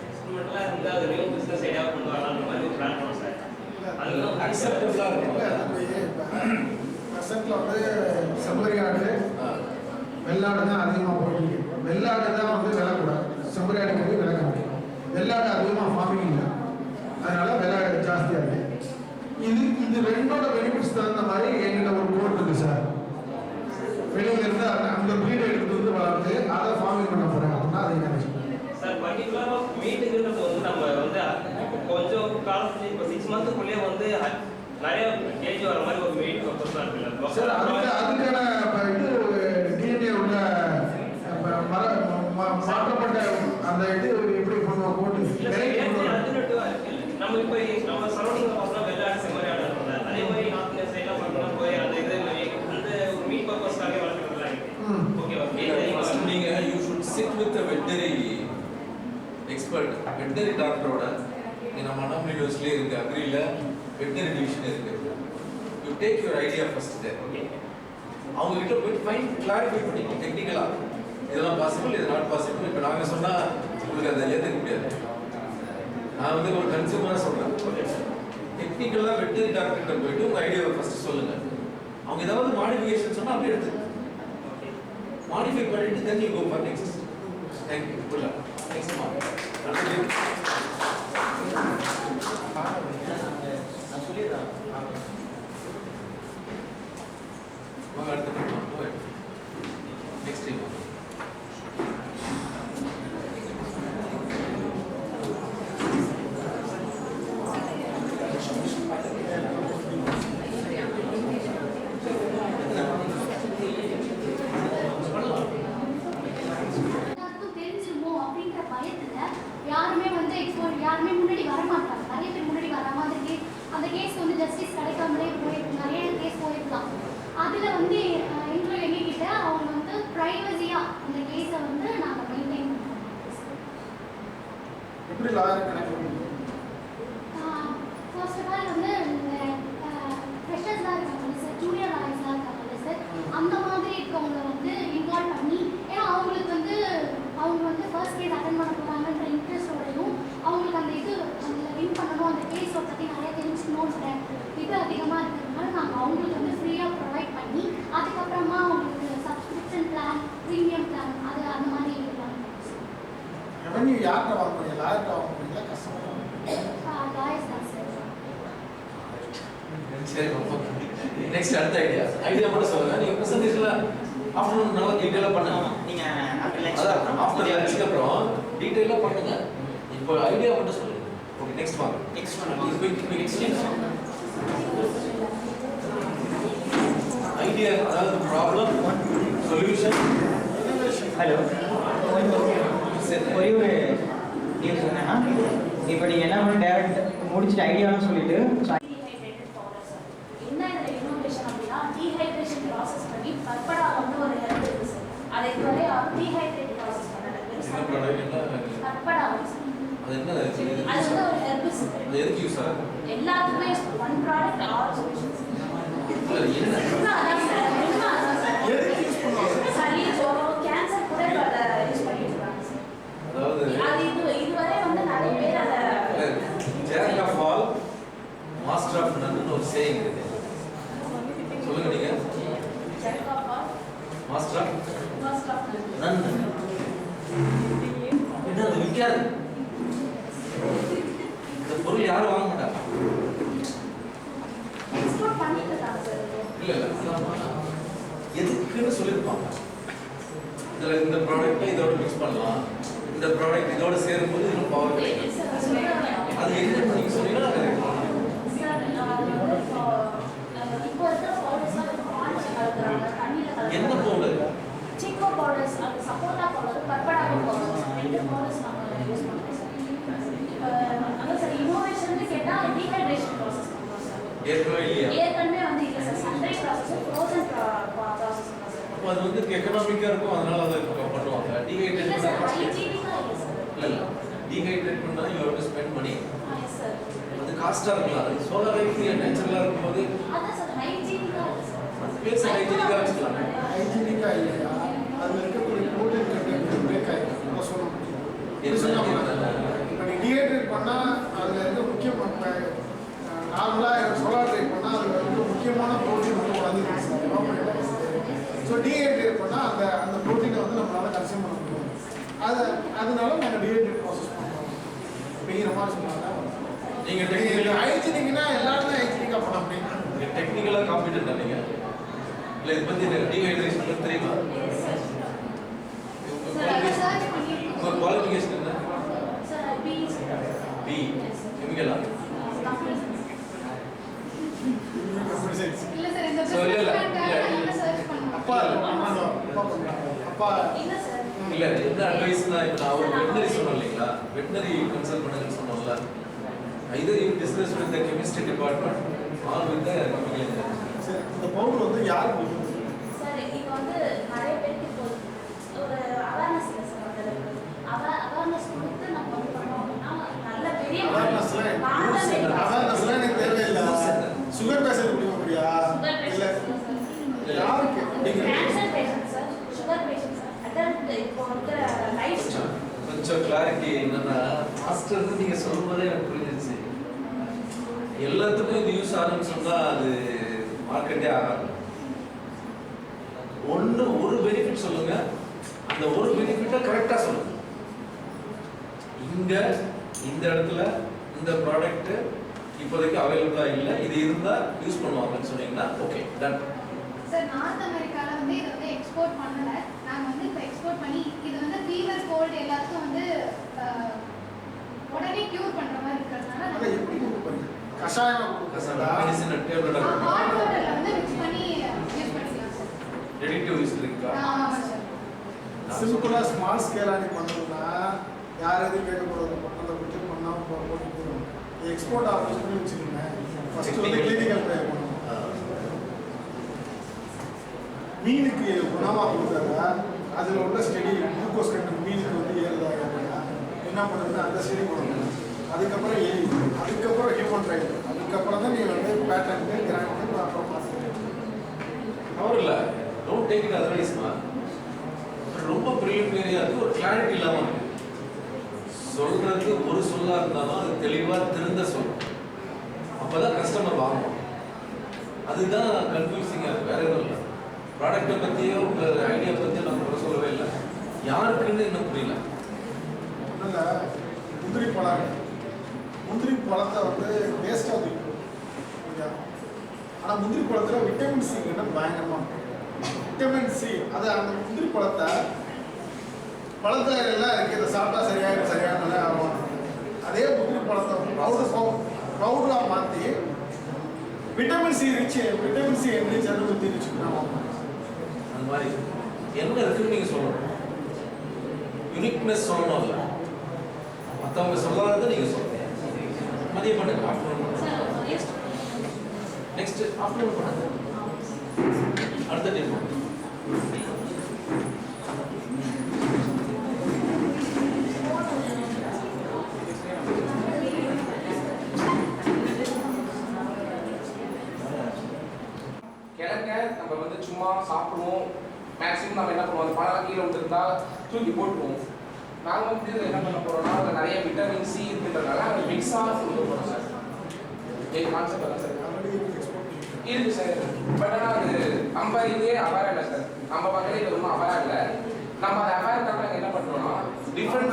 [SPEAKER 4] எக்ஸ்பெரிமெண்டலா இருந்தா அது நியூ பிசினஸ் ஐடியா கொண்டு வரலாம்னு மாதிரி பிளான் பண்ணோம் சார். அதுதான்
[SPEAKER 3] அக்செப்டபிளா இருக்கும்.
[SPEAKER 1] பிரசன்ட்ல வந்து செம்பரி ஆடு, வெள்ளாடு தான் அதிகமாக போயிட்டு. வெள்ளாடு தான் வந்து விலை கூட, செம்பரி ஆடுக்கு வந்து விலை கம்மி. வெள்ளாடு அதிகமாக ஃபார்மிங் இல்லை, அதனால விலை ஜாஸ்தியாக இருக்கு. இது ரெண்டோட பெனிஃபிட்ஸ் தகுந்த மாதிரி எங்கிட்ட ஒரு கோட் இருக்கு சார். வெளியில இருந்து அந்த ப்ரீட் எடுத்து வந்து வளர்த்து அதை ஃபார்மிங் பண்ண போறேன் அப்படின்னா அதை என்ன
[SPEAKER 4] சார்? பர்டிகுலரா மீட்டுங்கிறது வந்து நம்ம வந்து கொஞ்சம் காலத்துல இப்போ 6 மந்த்துக்குள்ளே வந்து நிறைய கேஜி வர மாதிரி ஒரு மீட் பர்பஸ் தான் இருக்குல்ல
[SPEAKER 1] சார். அதுக்கான இது டிஎன்ஏ உள்ள மாற்றப்பட்ட அந்த இது எப்படி பண்ணுவோம் போட்டு
[SPEAKER 4] நம்ம இப்போ நம்ம சரௌண்டிங்ல பார்த்தோம்னா வெள்ளாடு செம்மறி ஆடு இருக்குல்ல, அதே மாதிரி நார்த் இந்தியா சைட்ல பார்த்தோம்னா போய் அந்த இது அந்த ஒரு மீட் பர்பஸ்க்காக வளர்க்குறாங்க. ஓகே
[SPEAKER 3] நீங்க you should sit with a veterinary expert, veterinary டாக்டரோட. நீங்க நம்ம அண்ணா யூனிவர்சிட்டியில இருக்கு, அக்ரில veterinary டிவிஷன் இருக்கு. You take your idea first there. அவங்க கிட்ட போய் ஃபைன் கிளாரிஃபை பண்ணிக்கோ டெக்னிக்கலா. இதெல்லாம் பாசிபிள், இது நாட் பாசிபிள். இப்போ நாங்க சொன்னா உங்களுக்கு அதை ஏற்றுக்க முடியாது. நான் வந்து ஒரு கன்சியூமரா சொல்றேன். டெக்னிக்கலா வெட்டரி டாக்டர்கிட்ட போயிட்டு உங்க ஐடியாவை ஃபர்ஸ்ட் சொல்லுங்க. அவங்க ஏதாவது மாடிஃபிகேஷன் சொன்னா அப்படியே எடுத்து மாடிஃபை பண்ணிட்டு then you go for next. Thank you. Good luck. Next month. Next time.
[SPEAKER 5] யாருமே வந்து யாருமே முன்னாடி வர மாட்டாங்க. நிறைய பேர் முன்னாடி வர மாதிரி அந்த கேஸ் வந்து ஜஸ்டிஸ் கிடைக்காமலே போயிருக்கு. நிறைய கேஸ் போயிருக்கலாம். அதுல வந்து இன்ட்ரோ எங்ககிட்ட அவங்க வந்து பிரைவசியா அந்த கேஸை வந்து நாங்கள் மெயின்டைன் பண்ணுவோம்.
[SPEAKER 1] எப்படி லாயர் கனெக்ட் பண்ணுவீங்க?
[SPEAKER 5] ஃபர்ஸ்ட் ஆஃப் ஆல் வந்து ஃப்ரெஷர்ஸ்லாம் இருக்காங்க சார், ஜூனியர் லாயர்ஸ்லாம் இருக்காங்க சார். அந்த மாதிரி இருக்கவங்க வந்து இன்வால்வ் பண்ணி, ஏன்னா அவங்களுக்கு வந்து அவங்க வந்து ஃபர்ஸ்ட் கேஸ் அட்டன் பண்ண போகிறாங்கன்ற இன்ட்ரெஸ்டோடையும் அவங்களுக்கு அந்த இது அந்த வின் பண்ணணும், அந்த கேஸை பற்றி நிறைய தெரிஞ்சுக்கணுன்ற இது அதிகமாக இருக்கிறதுனால நாங்கள் அவங்களுக்கு வந்து ஃப்ரீயாக ப்ரொவைட் பண்ணி அதுக்கப்புறமா அவங்களுக்கு சப்ஸ்கிரிப்ஷன் பிளான், ப்ரீமியம் பிளான் அது அந்த மாதிரி பிளான்
[SPEAKER 1] ரெவன்யூ யார்கிட்ட வாங்குறீங்க? லாயர்கிட்ட வாங்குறீங்களா கஸ்டமர்?
[SPEAKER 5] லாயர்ஸ் தான் சார்.
[SPEAKER 3] சரி, நெக்ஸ்ட் அடுத்த ஐடியா மட்டும் சொல்லுங்க. நீங்க பிரசன்டேஷன்ல ஆஃப்டர்நூன் நல்லா டீடைலா பண்ணுங்க.
[SPEAKER 6] நீங்க ஆஃப்டர் லஞ்ச்
[SPEAKER 3] அப்புறம் டீடைலா பண்ணுங்க. இப்போ ஐடியா மட்டும் சொல்லுங்க. ஓகே, நெக்ஸ்ட் வாங்க.
[SPEAKER 6] நெக்ஸ்ட் ஒன்
[SPEAKER 3] ஐடியா, அதாவது ப்ராப்ளம் சொல்யூஷன்.
[SPEAKER 6] ஹலோ, ஒரே ஒரு நியூஸ் என்னன்னா, இப்போ நீங்கள் என்ன பண்ண டேரக்ட் முடிச்சுட்டு ஐடியான்னு சொல்லிட்டு
[SPEAKER 7] என்ன இதில் இன்னோவேஷன் அப்படின்னா டீஹைட்ரேஷன் ப்ராசஸ் பண்ணி பற்படா வந்து ஒரு ஹெல்த் இருக்கு சார். அதை இதுவரை யாரும் டீஹைட்ரேட் ப்ராசஸ் பண்ணல. பற்படா
[SPEAKER 3] அது என்ன?
[SPEAKER 7] அது வந்து ஒரு ஹெர்பஸ்.
[SPEAKER 3] அது எதுக்கு யூஸ் ஆகுது?
[SPEAKER 7] எல்லாத்துக்குமே ஒன் ப்ராடக்ட் ஆல் சொல்யூஷன்ஸ்.
[SPEAKER 3] என்ன
[SPEAKER 7] அதான் சார், உண்மை அதான் சார்.
[SPEAKER 1] எதுக்கு யூஸ் பண்ணுவாங்க?
[SPEAKER 7] சளி, ஜுரம், கேன்சர் கூட இப்போ அதை யூஸ் பண்ணிட்டு இருக்காங்க சார்.
[SPEAKER 3] அதாவது
[SPEAKER 7] அது இதுவரை வந்து நிறைய பேர் அதை
[SPEAKER 3] jack of all master of நன்னு ஒரு சேயிங் இருக்கு. சொல்லுங்க நீங்க.
[SPEAKER 7] Jack of all
[SPEAKER 3] master of
[SPEAKER 7] first of
[SPEAKER 3] none. என்ன அது விற்காது. இந்த பொருள் யாரும் வாங்க மாட்டாங்க.
[SPEAKER 7] எக்ஸ்போர்ட் பண்ணிட்டு இருக்காங்க சார்.
[SPEAKER 3] இல்ல அதான் எதுக்குன்னு சொல்லியிருப்பாங்க. இதில் இந்த ப்ராடக்ட்டை இதோட மிக்ஸ் பண்ணலாம், இந்த ப்ராடக்ட் இதோட சேரும்போது இன்னும் பவர் கிடைக்கும். அது என்ன நீங்கள் சொன்னீங்கன்னா அது என்ன பவுடர்?
[SPEAKER 7] சிக்கோ பவுடர்ஸ், சப்போட்டா பவுடர், பர்படாகோ பவுடர்ஸ், ரெண்டு பவுடர்ஸ் நாங்கள் யூஸ் பண்ணுறோம் சார். அதான் சார் இன்னோவேஷன் கேட்டால் டீஹைட்ரேஷன் ப்ராசஸ் பண்ணுறோம் சார். ஏற்கனவே வந்து இல்லை sir, sunrise process, frozen process தான் சார்.
[SPEAKER 3] அப்போ அது வந்து எக்கனாமிக்காக இருக்கும், அதனால அதை பண்ணுவாங்க. டீஹைட்ரேட்
[SPEAKER 7] இல்லை சார்,
[SPEAKER 3] பண்ணால்
[SPEAKER 7] ஹைஜீனிக்காக இல்லை சார்.
[SPEAKER 3] இல்லை டீஹைட்ரேட் பண்ணால் you have to spend money.
[SPEAKER 7] Yes sir.
[SPEAKER 3] அது காஸ்ட்டாக இருக்கலாம். அது சோலார் லைஃப் நேச்சுரலாக இருக்கும்போது
[SPEAKER 7] அதான் சார் ஹைஜீனிக்காக இல்லை சார்.
[SPEAKER 3] அது பேச ஹைஜீனிக்காக வச்சுக்கலாம்.
[SPEAKER 1] ஹைஜீனிக்கா இல்லையா, அதில் இருக்கக்கூடிய ப்ரோட்டீன் கண்டென்ட் பிரேக் ஆகிடும். நம்ம சொல்ல முடியும். இப்போ நீ டீஹைட்ரேட் பண்ணால் அதில் இருக்க முக்கியம் நார்மலாக சோலார் ட்ரை பண்ணால் அதில் இருக்க முக்கியமான ப்ரோட்டீன் வந்து குறைஞ்சிருக்கு. ஸோ டீஹைட்ரேட் பண்ணால் அந்த ப்ரோட்டீனை வந்து நம்மளால் கன்சியூம் பண்ண முடியும். அதனால நாங்கள் டீஹைட்ரேட் ப்ராசஸ் பண்ணுறோம் அப்படிங்கிற மாதிரி சொன்னாங்க.
[SPEAKER 3] நீங்கள்
[SPEAKER 1] ஹைஜீனிக்னா எல்லாருமே ஹைஜீனிக்காக பண்ண முடியும்.
[SPEAKER 3] டெக்னிக்கலாக காம்பிடென்ட் நீங்கள் இல்லை இதை பற்றி டீஹைட்ரேஷன் தெரியுமா? உங்கள் குவாலிஃபிகேஷன் என்ன?
[SPEAKER 7] Sir BE sir.
[SPEAKER 3] பி கெமிக்கலா?
[SPEAKER 5] இல்ல சார், இந்த
[SPEAKER 3] So, இல்ல.
[SPEAKER 5] சர்ச் பண்ணுவோம்.
[SPEAKER 1] அப்பா அப்பா
[SPEAKER 7] இல்லை சார்.
[SPEAKER 3] இல்லை என்ன அட்வைஸ்னா இப்போ நான் ஒரு வெட்டினரி சொன்னேன் இல்லைங்களா, வெட்டினரி கன்சல்ட் பண்ணுங்கன்னு சொன்னோம்ல, இது discuss with the chemistry department all with the chemical engineer.
[SPEAKER 1] சரி, இந்த பவுடர் வந்து யாருக்கு கொடுக்கும்?
[SPEAKER 7] சார் இப்போ வந்து நிறைய பேருக்கு இப்போ ஒரு அவேர்னஸ் இல்லை சார். அந்த அவேர்னஸ் கொடுத்து நம்ம வந்து பண்ணோம் அப்படின்னா நல்ல பெரிய
[SPEAKER 1] அவேர்னஸ்லாம் எனக்கு தேவையில்லை. சுகர் பேஷண்ட் குடிக்க முடியா? இல்லை யாருக்கு அப்படிங்கிற
[SPEAKER 7] cancer patient sir, sugar patient sir, adult இப்போ வந்து லைஃப்
[SPEAKER 3] கொஞ்சம் கிளாரிட்டி என்னன்னா, மாஸ்டர் நீங்க சொல்லும்போதே எனக்கு புரிஞ்சிருச்சு. எல்லாத்துக்கும் இது யூஸ் ஆகும்னு சொன்னா அது மார்க்கெட்டே ஆகாது. ஒரு பெனிஃபிட் சொல்லுங்க, அந்த ஒரு பெனிஃபிட்டை கரெக்டா சொல்லுங்க. இங்க இந்த இடத்துல இந்த ப்ராடக்ட் இப்போதைக்கு அவைலபிளா இல்லை, இது இருந்தா யூஸ் பண்ணுவாங்கன்னு சொன்னீங்கன்னா ஓகே டன்.
[SPEAKER 5] சார், நார்த் அமெரிக்கால வந்து இதை வந்து எக்ஸ்போர்ட் பண்ணல. நாங்கள் வந்து இப்போ எக்ஸ்போர்ட் பண்ணி இது வந்து ஃபீவர் கோல்டு எல்லாத்துக்கும் வந்து உடனே கியூர் பண்ணுற மாதிரி இருக்கிறதுனால
[SPEAKER 1] அதை எப்படி கொடுப்பீங்க? கஷாயம் கொடுக்குறதா?
[SPEAKER 3] மெடிசன் டேப்லெட்
[SPEAKER 5] ஹாட் வாட்டரில் வந்து மிக்ஸ் பண்ணி யூஸ் பண்ணிக்கலாம் சார்.
[SPEAKER 3] ரெடி டு யூஸ் இருக்கா?
[SPEAKER 5] ஆமாம் சார்.
[SPEAKER 1] சிம்பிளாக ஸ்மால் ஸ்கேலாக நீ பண்ணணும்னா யார் எதுவும் கேட்கக்கூடாது. அந்த குட்டி பண்ணாமல் போட்டு போயிடும். எக்ஸ்போர்ட் ஆஃபீஸ் பண்ணி வச்சுக்கோங்க. ஃபஸ்ட்டு வந்து கிளினிக்கல் ட்ரையல் பண்ணணும். மீனுக்கு உணவாக கொடுத்தாங்க, அதில் உள்ள ஸ்டடி குளுக்கோஸ் கண்டென்ட் மீனுக்கு வந்து ஏறுதா என்ன பண்ணுறதுன்னா அந்த ஸ்டடி பண்ணணும். அதுக்கப்புறம் அதுக்கப்புறம் ஹியூமன் ட்ரையல், அதுக்கப்புறம் தான் நீ வந்து பேட்டர்னுக்கு கிராண்டுக்கு அப்புறம் பார்த்துக்கலாம்.
[SPEAKER 3] அவர் இல்லை, டோன்ட் டேக் இட் அதர்வைஸ்மா. ரொம்ப ப்ரிலிமினரியா இருக்கு, ஒரு கிளாரிட்டி இல்லாமல் இருக்கு. சொல்றது ஒரு சொல்லா இருந்தாலும் அது தெளிவாக திருந்த சொல்லணும். அப்போதான் கஸ்டமர் வாங்குவோம். அதுதான் கன்ஃபியூசிங்காக இருக்கு, வேற எதுவும் இல்லை. ப்ராடக்டை பற்றியோ உங்கள் ஐடியா பற்றியோ நம்ம சொல்லவே இல்லை. யாருக்குன்னு இன்னும் புரியல.
[SPEAKER 1] அதனால் முந்திரி பழம், முந்திரி பழத்தை வந்து வேஸ்ட்டாக தூக்கும். ஆனால் முந்திரி பழத்தில் விட்டமின் சி பயங்கரமாக இருக்கும். விட்டமின் சி அது அந்த முந்திரி பழத்தை எல்லாம் இருக்குது, இதை சாப்பிட்டா சரியான ஆகும். அதே முந்திரி பழத்தை பவுடராக மாற்றி விட்டமின் சி என்ரிச் ஊற்றி வச்சுக்கணும்.
[SPEAKER 3] அந்த மாதிரி என்ன இருக்குன்னு நீங்கள் சொல்லணும். யூனிக்னஸ் சொல்லணும். இல்லை மற்றவங்க சொல்லாததை நீங்கள் சொல்லணும். மதியம் பண்ணுங்க, ஆஃப்டர்நூன் பண்ணுங்க. நெக்ஸ்ட் ஆஃப்டர்நூன் பண்ணுங்க. அடுத்த டைம் பண்ணுங்க.
[SPEAKER 8] கிழக்க நம்ம வந்து சும்மா சாப்பிடுவோம். மேக்ஸிமம் நம்ம என்ன பண்ணுவோம், அந்த பழம் கீழே விட்டுருந்தா தூக்கி போட்டுருவோம். நாங்கள் வந்து இதில் என்ன பண்ண போகிறோம்னா அதில் நிறைய விட்டமின் சி இருக்குன்றதுனால அது மிக்ஸாக கொடுக்க போகிறோம் சார். என் கான்செப்ட் தான் சார் இருக்கு சார். பட் ஆனால் அது நம்ம இதே அவேராக இல்லை சார். நம்ம பக்கத்தில் இது ஒன்றும் அவேராக இல்லை. நம்ம அதை அவேர் நாங்கள் என்ன பண்ணுறோம்னா டிஃப்ரெண்ட்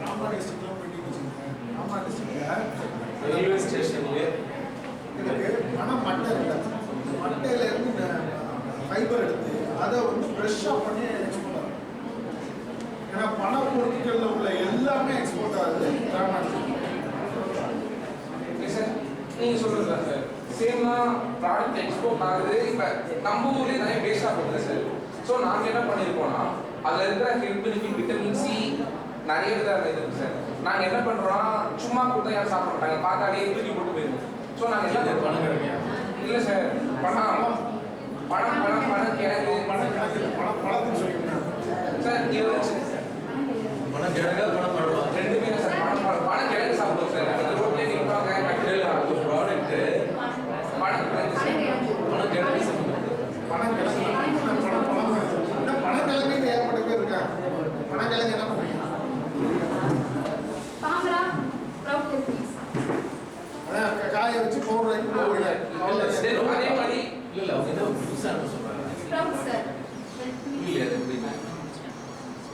[SPEAKER 1] ராமா டிஸ்ட்ரிக்ட்லாம் போயிட்டு வச்சுக்கோங்க. ராமா டிஸ்ட்ரிக்டில்
[SPEAKER 3] ரயில்வே ஸ்டேஷன்லேயே
[SPEAKER 1] எனக்கு மட்டை இல்லை, மட்டையிலேருந்து ஃபைபர் எடுத்து அதை வந்து ஃப்ரெஷ்ஷாக பண்ணி எக்ஸ்போர்ட் ஆகும். ஏன்னா பண பொருட்களில் உள்ள எல்லாமே எக்ஸ்போர்ட் ஆகுது
[SPEAKER 8] சார் நீங்கள் சொல்கிறது தான் சார் சேமாக ப்ராடக்ட் எக்ஸ்போர்ட் ஆகுது. இப்போ நம்ம ஊர்லேயே நிறைய வேஸ்டாக போகுது சார். ஸோ நாங்கள் என்ன பண்ணியிருக்கோம்னா அதில் இருக்கிற ஹெல்த் பெனிஃபிட் விட்டமின் சி நிறைய விதம் இருக்குது சார். நாங்கள் என்ன பண்ணுறோம்னா சும்மா கொடுத்தா யாரும் சாப்பிட மாட்டாங்க, பார்த்தாலே தூக்கி போட்டு போயிருவோம். ஸோ நாங்கள் என்ன
[SPEAKER 3] பணம் கிடைக்கும்
[SPEAKER 8] இல்லை சார் பணம் பணம் பணம் பணம் கிழங்கு
[SPEAKER 1] பணத்துக்கு சொல்லிக்கிறேன்
[SPEAKER 8] சார்
[SPEAKER 3] பணம் கிழங்கா பணம் பண்ணுவாங்க
[SPEAKER 8] ரெண்டுமே சார். பணம் கிழங்கு சாப்பிடுவோம் சார். அன்றைக்கி ரோட்லேயே நிற்பாங்க கட்டிடல்
[SPEAKER 3] ப்ராடக்ட்டு
[SPEAKER 8] பணம் கிழங்கு
[SPEAKER 3] பணம் கிழங்கு சாப்பிடுவாங்க.
[SPEAKER 1] பணக்கிழங்கு ஏற்பட்ட பேர் இருக்காங்க. பணக்கிழங்கு என்ன பண்ணுறீங்க?
[SPEAKER 7] தாமரா ப்ரௌட் ரெசிபீஸ்
[SPEAKER 1] அதான் காய வச்சு பவுடர்
[SPEAKER 8] அதே மாதிரி
[SPEAKER 3] இல்லை அவங்க என்ன புதுசாக சொல்கிறாங்க
[SPEAKER 7] ப்ரௌட் சார்.
[SPEAKER 3] இல்லை அது எப்படின்னா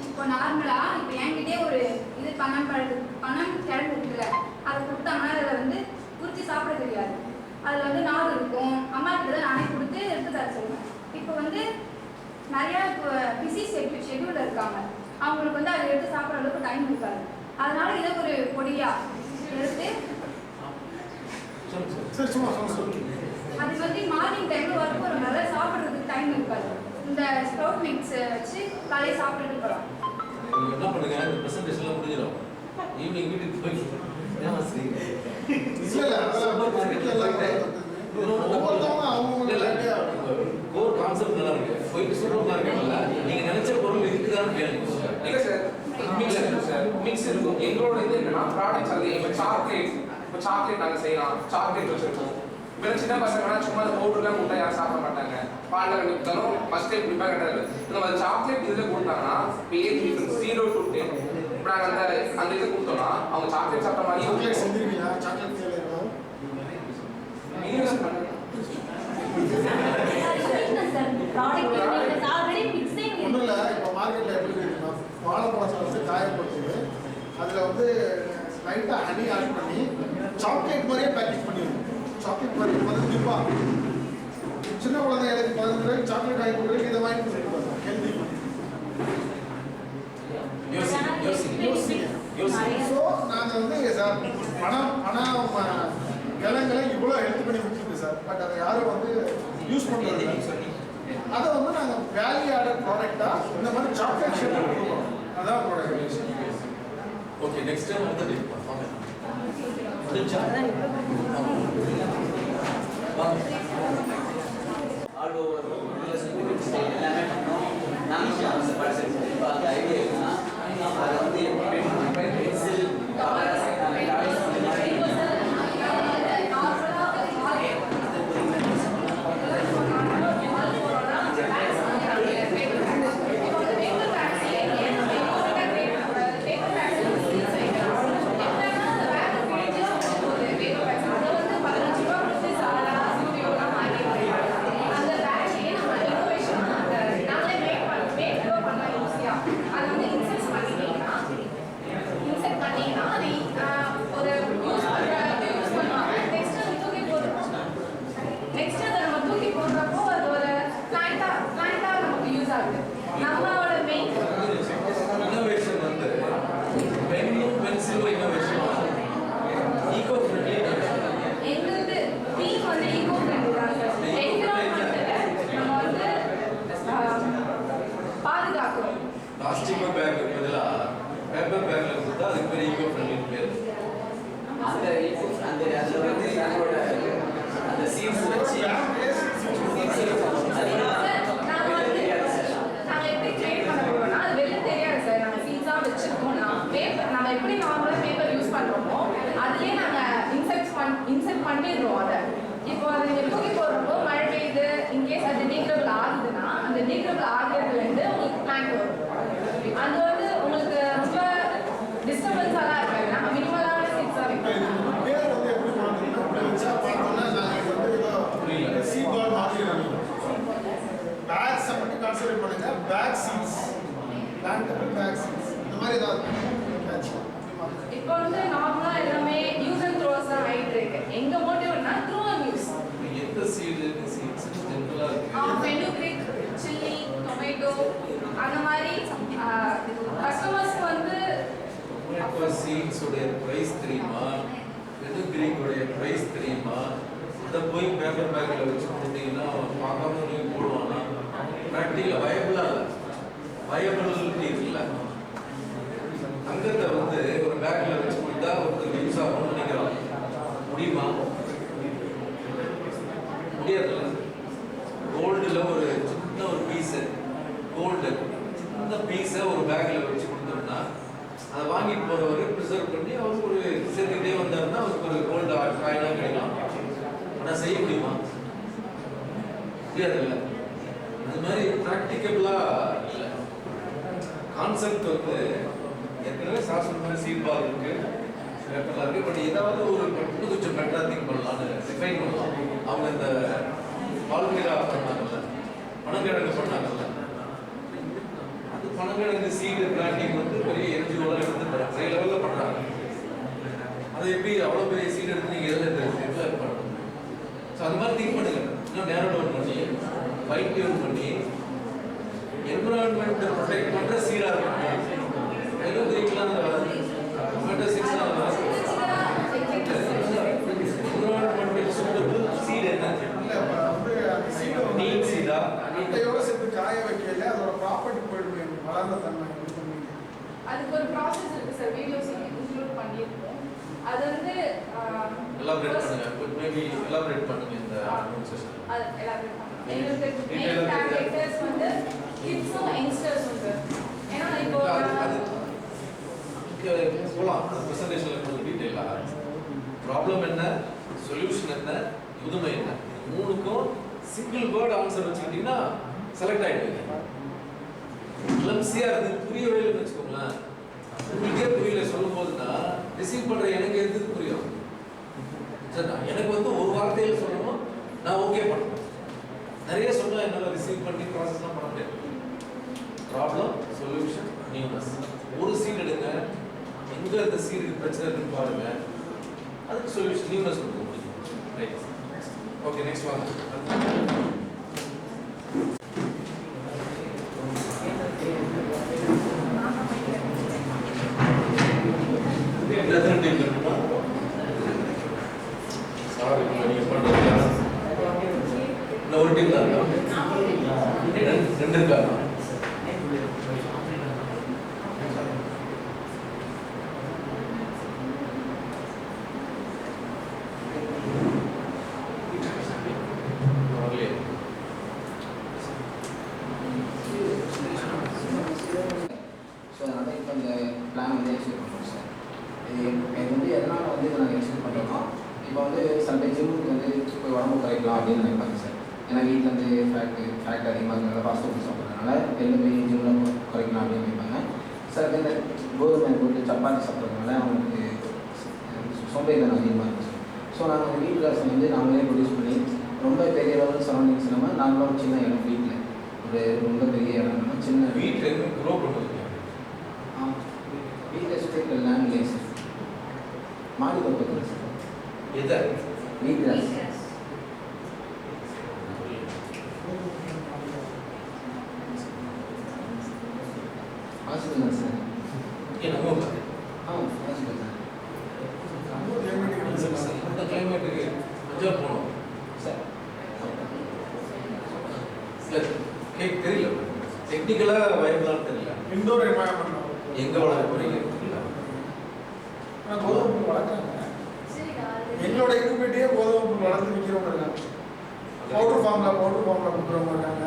[SPEAKER 7] இப்போ நார்மலா இப்போ என்கிட்டே ஒரு இது பணம் கிழங்கு இருக்குல்ல, அதை கொடுத்தாங்கன்னா அதில் வந்து குறிச்சி சாப்பிட தெரியாது. அதில் வந்து நார் இருக்கும். அம்மா கிட்ட தான் நானே கொடுத்து எடுத்து தர சொல்லுவேன். இப்போ வந்து நிறையா இப்போ பிஸி ஷெட்யூலில் இருக்காங்க, அவங்களுக்கு வந்து அதை எடுத்து சாப்பிட்ற அளவுக்கு டைம் இருக்காது. அதனால இதை ஒரு பொடியாக எடுத்து
[SPEAKER 1] சரி சும்மா சொல்லுங்க.
[SPEAKER 7] அது வந்து மார்னிங் டைமில் ஒர்க் போகிறதுனால சாப்பிட்றதுக்கு டைம் இருக்காது. இந்த ஸ்ப்ரவுட் மிக்ஸ் வச்சு காலையில் சாப்பிட்டுட்டு போகிறோம்.
[SPEAKER 3] நீங்கள் என்ன பண்ணுங்க, இந்த ப்ரெசன்டேஷன்லாம் முடிஞ்சிடும். ஈவினிங் வீட்டுக்கு போய் என்ன செய்யுங்க.
[SPEAKER 1] ஒவ்வொருத்தவங்க அவங்க
[SPEAKER 3] கோர் கான்செப்ட் நல்லா இருக்கு. போயிட்டு சூப்பர் மார்க்கெட்ல நீங்க நினைச்ச பொருள் இருக்குதான்னு கேளுங்க.
[SPEAKER 8] இல்லை சார் மிக்ஸ் இருக்கும் சார். மிக்ஸ் இருக்கும். எங்களோட இது என்னன்னா ப்ராடக்ட்ஸ் அது இப்போ சாக்லேட் நாங்கள் செய்யலாம். சாக்லேட் வச்சுருக்கோம். இப்போ சின்ன பசங்கன்னா சும்மா அந்த பவுடர்லாம் கொடுத்தா யாரும் சாப்பிட மாட்டாங்க. பாலில் கட்டி கொடுத்தாலும் ஃபஸ்ட் டைம் குடிப்பாக கிடையாது. நம்ம அந்த சாக்லேட் இதில் கொடுத்தாங்கன்னா இப்போ ஏஜ் 0 to 10 இப்போ நாங்கள் அந்த இதை கொடுத்தோம்னா அவங்க சாக்லேட் சாப்பிட்ட மாதிரி
[SPEAKER 1] சாக்லேட் செஞ்சிருக்கீங்களா? சாக்லேட் ஃப்ளேவர்
[SPEAKER 8] நீங்கள் பண்ணுங்க.
[SPEAKER 1] ஒன்றும் இல்லை. இப்போ மார்க்கெட்டில் எப்படி இருக்குன்னா வாழைப்பழம் வந்து காயப்படுத்துது, அதில் வந்து லைட்டாக ஹனி ஆட் பண்ணி சாக்லேட் மாதிரியே பேக்கேஜ் பண்ணிடுவோம். சாக்லேட் மாதிரி வந்து டிப்பாக சின்ன குழந்தைங்களுக்கு 15 ரூபாய்க்கு சாக்லேட் வாங்கி கொடுக்குறதுக்கு இதை வாங்கி கொடுத்துருப்பாங்க. ஹெல்தி ஸோ நாங்கள் வந்து சார் பணம் கிழங்குல இவ்வளோ ஹெல்த் பண்ணி வச்சுருக்கு சார். பட் அதை யாரும் வந்து யூஸ் பண்ணுறது இல்லை. அதை வந்து நாங்கள் வேல்யூ ஆடட் ப்ராடக்டாக இந்த மாதிரி சாக்லேட் ஷேப் கொடுக்குறோம். அதான் உங்களோட விஷயம்.
[SPEAKER 3] ஓகே, நெக்ஸ்ட் டைம் வந்து வாங்க.
[SPEAKER 9] ஆல் ஓவர் எல்லாமே பண்ணோம். நாங்கள் அந்த படிச்சிருக்கோம். இப்போ அந்த ஐடியா இருக்குன்னா அதை வந்து பென்சில்
[SPEAKER 3] இன்னோவேஷன் வந்து பென்னும் பென்சிலும் இன்னோவேஷன் ஈகோ ஃப்ரெண்ட்லி
[SPEAKER 7] எங்களுக்கு தீம் வந்து ஈகோ ஃப்ரெண்ட்லி தான் சார். என்விரான்மெண்ட்டை நம்ம வந்து பாதுகாக்கிறோம்.
[SPEAKER 3] பிளாஸ்டிக் பேக் பதிலாக பேப்பர் பேக்ல கொடுத்தா அதுக்கு பேர் ஈகோ ஃப்ரெண்ட்லி பேர்.
[SPEAKER 9] அந்த அதில் வந்து நம்மளோட அந்த சீட்ஸ் வச்சு
[SPEAKER 7] நாங்கள் எப்படி ட்ரேட் பண்ண போகிறோம்னா அது வெளில தெரியாது சார். நாங்கள் சீட்ஸாக வச்சுருக்கோம்னா பேப்பர் நம்ம எப்படி நார்மலாக பேப்பர் யூஸ் பண்ணுறோமோ அதுலேயே நாங்கள் இன்செர்ட் பண்ணிடுறோம். அதை இப்போ அது எப்போக்கி போடுறப்போ மழை பெய்யுது, இன்கேஸ் அது டீக்ரபிள் ஆகுதுன்னா அந்த டீக்ரபிள் ஆகிறதுலேருந்து உங்களுக்கு பிளான்ட் வரும். அது வந்து உங்களுக்கு ரொம்ப டிஸ்டர்பன்ஸாக தான் இருக்காது. நாங்கள் மினிமலான சீட்ஸாக வைக்கிறோம்.
[SPEAKER 1] பேர் வந்து எப்படி பண்ணுறதுன்னா இப்படி வச்சா பார்த்தோம்னா நாங்கள் வந்து ஏதோ சீபால் மாதிரி பேக்ஸை மட்டும் கன்சிடர் பண்ணுங்க. பேக் சீட்ஸ், பிளான்டபிள் பேக் சீட்ஸ் இந்த மாதிரி ஏதாவது
[SPEAKER 7] இப்போ வந்து நார்மலாக எல்லாமே யூஸ் அண்ட் த்ரோஸ் தான் ஆகிட்டு இருக்கு. எங்கள் மோட்டிவ்னா த்ரூ அண்ட் யூஸ்.
[SPEAKER 3] எந்த சீடு சீட்ஸ் ஜென்ரலாக இருக்கு.
[SPEAKER 7] ஃபெனுக்ரிக், சில்லி, டொமேட்டோ அந்த மாதிரி கஸ்டமர்
[SPEAKER 3] சீட்ஸோடைய ப்ரைஸ் தெரியுமா, பெனுக்ரீக்கோடைய ப்ரைஸ் தெரியுமா, அதை போய் பேப்பர் பேக்கில் வச்சு கொடுத்தீங்கன்னா பார்க்காம நீங்கள் போடுவானா? ப்ராக்டிக்கல் வயபிளாக இல்லை, வயபிலிட்டி இருக்குல்ல. தங்கத்தை வந்து ஒரு பேக்கில் வச்சு கொடுத்தா ஒருத்தர் யூஸ் ஆகணும்னு நினைக்கிறாங்க, முடியுமா? முடியாதுல்ல. கோல்டில் ஒரு சின்ன ஒரு பீஸு, கோல்டு சின்ன பீஸை ஒரு பேக்கில் வச்சு கொடுத்தோம்னா அதை வாங்கிட்டு போகிறவர் ப்ரிசர்வ் பண்ணி அவருக்கு ஒரு சேர்த்துக்கிட்டே வந்தாருன்னா அவருக்கு ஒரு கோல்டு காயினாக கிடைக்கும். ஆனால் செய்ய முடியுமா? முடியாதுல்ல. அது மாதிரி ப்ராக்டிக்கபிளாக இல்லை. கான்செப்ட் வந்து ஏற்கனவே சாசனம் மாதிரி சீட் பால் இருக்கு, பேப்பர்லாம் இருக்கு. பட் ஏதாவது ஒரு கொஞ்சம் பெட்டராக திங்க் பண்ணலான்னு டிஃபைன் பண்ணலாம். அவங்க இந்த பால்மீரா பண்ணாங்கல்ல, பனங்கிழங்கு பண்ணாங்கல்ல, அது பனங்கிழங்கு சீடு பிளான்டிங் வந்து பெரிய என்ஜிஓலாம் எடுத்து பெரிய லெவலில் பண்ணுறாங்க. அதை எப்படி அவ்வளோ பெரிய சீடு எடுத்து நீங்கள் எதில் பண்ணணும்? ஸோ அது மாதிரி திங்க் பண்ணுங்க. இன்னும் நேரோ டவுன் பண்ணி ஃபைன் டியூன் பண்ணி என்விரான்மெண்ட்டை ப்ரொடெக்ட் பண்ணுற சீடாக இருக்கணும். பெனுக்ரீக்லாம் டொமேட்டோ சீட்ஸ்லாம் என்விரான்மெண்டல் சூட்டபிள் சீட் என்ன? நீம் சீடா?
[SPEAKER 1] அட்டையோட சேர்த்து காய வைக்கல அதோட ப்ராப்பர்ட்டி போயிடுது, வளர்ந்த தன்மை.
[SPEAKER 7] அதுக்கு ஒரு ப்ராசஸ் இருக்கு சார், வீடியோஸ் இன்க்ளூட் பண்ணியிருக்கோம். அது வந்து
[SPEAKER 3] எலாபரேட் பண்ணுங்க, மேபி எலாபரேட் பண்ணுங்க இந்த செஷன்.
[SPEAKER 7] அது எலாபரேட் பண்ணுங்க. எங்களுக்கு மெயின் டார்கெட்டர்ஸ் வந்து கிட்ஸும் யங்ஸ்டர்ஸும் சார். ஏன்னா இப்போ
[SPEAKER 3] போகலாம் அந்த ப்ரெசன்டேஷனில் கொஞ்சம் டீட்டெயிலாக ப்ராப்ளம் என்ன, சொல்யூஷன் என்ன, புதுமை என்ன, மூணுக்கும் சிங்கிள் வேர்ட் ஆன்சர் வச்சுக்கிட்டீங்கன்னா செலக்ட் ஆகிடுவீங்க. கிளம்ஸியாக இருந்து புரியவே இல்லைன்னு வச்சுக்கோங்களேன், உங்களுக்கே புரியல சொல்லும் போதுன்னா ரிசீவ் பண்ணுற எனக்கு எது புரியும்? சரிண்ணா, எனக்கு வந்து ஒரு வார்த்தையில் சொல்லணும், நான் ஓகே பண்ணணும். நிறைய சொன்னால் என்னால் ரிசீவ் பண்ணி ப்ராசஸ்லாம் பண்ண முடியாது. Problem, solution, newness. ஒரு சீட் எடுங்க, எங்கே அந்த சீடுக்கு பிரச்சனை இருக்குன்னு பாருங்க, அதுக்கு சொல்யூஷன் நியூனஸ் கொடுக்க முடியும். ரைட், ஓகே, நெக்ஸ்ட் வாங்க. சாரி, நீங்கள் பண்ணுறீங்களா? இன்னும் ஒரு டீம் தான் இருக்கா? ரெண்டு இருக்கா?
[SPEAKER 9] ஸோ அதனால் இப்போ இந்த பிளான் வந்து எக்ஸிக்யூட் பண்ணுறோம் சார். இது வந்து எதனால் வந்து இதை நாங்கள் எக்ஸிக்யூட் பண்ணுறோம்னா, இப்போ வந்து சில ஜிம்முக்கு வந்து போய் உடம்பு குறைக்கலாம் அப்படின்னு நினைப்பாங்க சார். ஏன்னா வீட்டில் வந்து ஃபேக்ட் அதிகமாக இருக்கிறனால ஃபாஸ்ட் ஃபுட் சாப்பிட்றதுனால வெளில போய் ஜிம்மில் குறைக்கலாம் அப்படின்னு நினைப்பாங்க சார். இந்த கோதுமை போட்டு சப்பாத்தி சாப்பிட்றதுனால அவங்களுக்கு சோம்பேறித்தனம் அதிகமாக இருக்கும் சார். ஸோ நாங்கள் வந்து வீட்டு ரசம் வந்து நாங்களே ப்ரொடியூஸ் பண்ணி ரொம்ப பெரிய லெவல் சரௌண்டிங்ஸ் இல்லாமல் நாங்களும் சின்ன இடம் வீட்டில் ஒரு ரொம்ப பெரிய இடம் இல்லாமல் சின்ன
[SPEAKER 3] வீட்டில் க்ரோ பண்ணுறது.
[SPEAKER 9] வீட்டில் சுற்றி லேண்ட் இல்லை சார், மாடி தோட்டத்தில் சார்.
[SPEAKER 3] எதை?
[SPEAKER 9] வீட் கிராஸ். ஹாஸ்பிட்டல் தான் சார்.
[SPEAKER 3] நம்ம
[SPEAKER 9] ஹாஸ்பிட்டல் தான்
[SPEAKER 3] அந்த கிளைமேட்டுக்கு கொஞ்சம் போகணும்
[SPEAKER 9] சார்.
[SPEAKER 3] இல்லை கேக் தெரியல, டெக்னிக்கலாக வயபிளான்னு தெரியல.
[SPEAKER 1] இண்டோர் என்வாயன்மெண்ட்
[SPEAKER 3] எங்கே வளர போகிறீங்க?
[SPEAKER 1] கோதுமை வளர்க்குறாங்க. எங்களோட இன்குபேட்டியே கோதுமை வளர்த்து விற்கிறவங்க இருக்காங்க. பவுடர் ஃபார்மில் கொடுக்குறவங்க இருக்காங்க.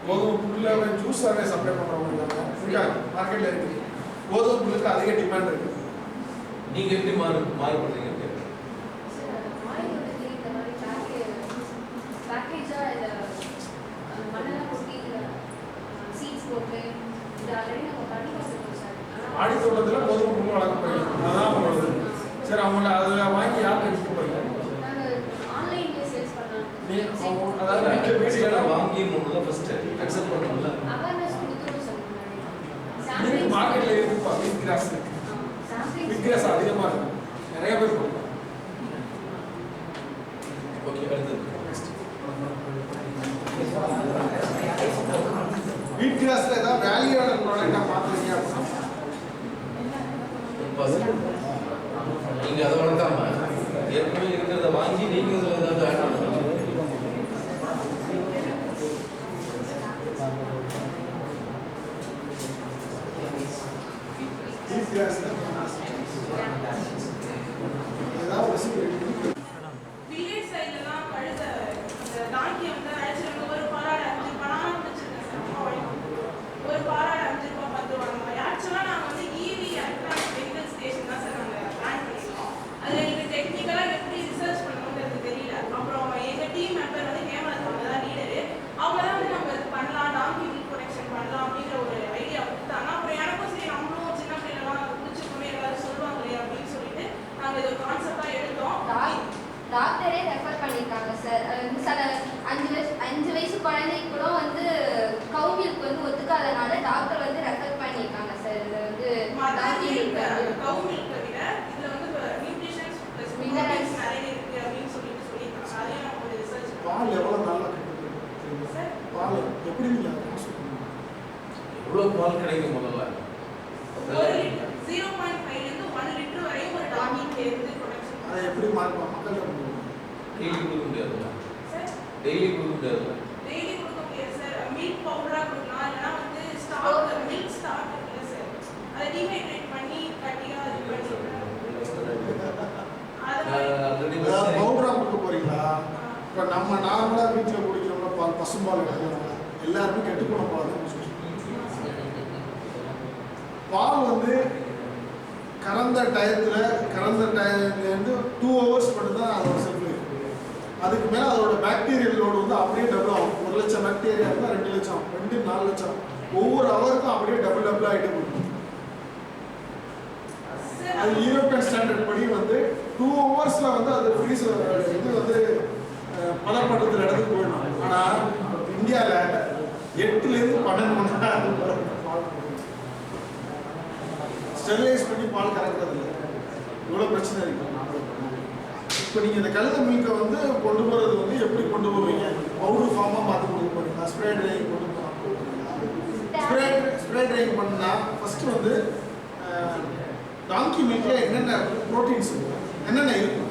[SPEAKER 1] கோதுமை புல்ல ஜூஸாகவே சப்ளை பண்ணுறவங்க இருக்காங்க. மார்க்கெட்டில் இருக்குது. கோதுமை புல்லுக்கு அதிக டிமாண்ட் இருக்குது.
[SPEAKER 3] நீங்கள் எப்படி மாறுபடுறீங்க?
[SPEAKER 1] மாடி தோட்டத்தில் கோதுமை புல் வளர்க்கப்படுது. அதுதான் அவங்களோட. சரி, அவங்கள அதில் வாங்கி யாருக்கு எடுத்துட்டு போய் அதாவது
[SPEAKER 3] வீட்டில் வாங்கிடணும்ல, ஃபஸ்ட்டு அக்செப்ட் பண்ணணும்ல.
[SPEAKER 1] மார்க்கெட்டில் இருக்குப்பா வீட் கிராஸ் இருக்கு. வீட் கிராஸ் அதிகமாக இருக்கும், நிறைய பேர் கொடுப்பாங்க.
[SPEAKER 3] ஓகே, அடுத்தது
[SPEAKER 1] வீட் கிராஸில் ஏதாவது வேல்யூவான ப்ராடக்டாக பார்த்துருக்கீங்க அப்படின்னா ஏதாவது ரெசிபி
[SPEAKER 7] வில்லேஜ் சைட்லலாம் கழுத அந்த டாங்கி வந்து அழைச்சிட்டு ஒரு பாலாடை 5 பனானா பிடிச்சிருக்கேன் சார் அம்மா வரைக்கும் ஒரு பாலாடை 5 ரூபாய் 10 ரூபாய் அந்த மாதிரி ஆக்சுவலாக நாங்கள் வந்து இவி எலக்ட்ரானிக் வெஹிக்கல் ஸ்டேஷன் தான் சார் நாங்கள் பிளான் பண்ணியிருக்கோம் அதில் எங்களுக்கு டெக்னிக்கலாக எப்படி ரிசர்ச் பண்ணணுன்றது தெரியல அப்புறம் எங்கள் டீம் மெம்பர் வந்து ஹேமலத் அவங்க தான் லீடரு அவங்க தான் வந்து நம்ம இது பண்ணலாம் டாங்கி வீல் ப்ரொடெக்ஷன் பண்ணலாம் அப்படிங்கிற ஒரு ஐடியா கொடுத்தாங்க அப்புறம் எனக்கும் சரி நம்மளும் சின்ன பிள்ளைலாம் பிடிச்சிக்கணும் எல்லாரும் சொல்லுவாங்களே அப்படின்னு சொல்லிட்டு நாங்கள் இது ஒரு கான்செப்டாக எடுத்தோம்
[SPEAKER 2] டாக்டரே ரெஃபர் பண்ணியிருக்காங்க சார் சில 5 வயசு குழந்தைக்கு கூட வந்து கவு மில்க் வந்து ஒத்துக்காதனால டாக்டர் வந்து ரெஃபர் பண்ணியிருக்காங்க சார் இது வந்து
[SPEAKER 7] கவு மில்க் விட இதுல வந்து நியூட்ரிஷன்ஸ் பிளஸ் மினரல்ஸ் நிறைய இருக்கு அப்படின்னு சொல்லியிருக்காங்க அதையும் நம்ம கொஞ்சம் ரிசர்ச்
[SPEAKER 1] பால் எவ்வளவு நல்லா
[SPEAKER 7] சார்
[SPEAKER 1] பால் எப்படி நீங்க
[SPEAKER 3] எவ்வளவு பால் கிடைக்கும் முதல்ல
[SPEAKER 7] 0.5 இருந்து 1 லிட்டர் வரையும் ஒரு டாகில இருந்து ப்ரொடக்ஷன்
[SPEAKER 1] அதை எப்படி மார்க் மக்கள்
[SPEAKER 3] டெய்லி கொடுக்க முடியாதுல்ல
[SPEAKER 7] சார்
[SPEAKER 3] டெய்லி கொடுக்க முடியாதுல்ல
[SPEAKER 7] டெய்லி கொடுக்க முடியாது சார் மில்க் பவுடரா கொடுக்கலாம் இல்லைன்னா வந்து ஸ்டாக் மில்க் ஸ்டாக் இருக்குல்ல சார் அதை டீஹைட்ரேட் பண்ணி கட்டியா இது பண்ணி
[SPEAKER 1] ஏதாவது பவுடரா கொடுக்க போறீங்களா? இப்போ நம்ம நார்மலா வீட்டில் குடிக்கிறோம்ல பால் பசும்பால் எடுக்கிறோம் எல்லாருமே கெட்டு போன பால் தான் பால் வந்து கறந்த டயத்துலேருந்து 2 hours மட்டும் தான் அதோட செல்ஃப் லைஃப். அதுக்கு மேலே அதோட பாக்டீரியல் லோடு வந்து அப்படியே டபுள் ஆகும். 1 லட்சம் பாக்டீரியா இருந்தால் 2 லட்சம் 4 லட்சம் ஒவ்வொரு ஹவருக்கும் அப்படியே டபுள் ஆகிட்டு போகும். அது யூரோப்பியன் ஸ்டாண்டர்ட் படி வந்து 2 hours வந்து அது ஃப்ரீஸ் இது வந்து பதப்படுத்துகிற இடத்துக்கு போயிடணும். ஆனால் இந்தியாவில் 8லேருந்து 12 மணி நேரம் ஸ்டெரிலைஸ் பண்ணி பால் கறக்கிறது இல்லை. இவ்வளோ பிரச்சனை இருக்கு. இப்போ நீங்கள் இந்த கழுத மில்கை வந்து கொண்டு போகிறது வந்து எப்படி கொண்டு போவீங்க? பவுடர் ஃபார்மாக மாற்றி கொடுக்க போறீங்களா? ஸ்ப்ரே ட்ரையிங் கொண்டு போகிறீங்களா? ஸ்ப்ரே ட்ரையிங் பண்ணால் ஃபஸ்ட்டு வந்து டாங்கி மில்கில் என்னென்ன ப்ரோட்டீன்ஸ் இருக்கும், என்னென்ன இருக்கும்?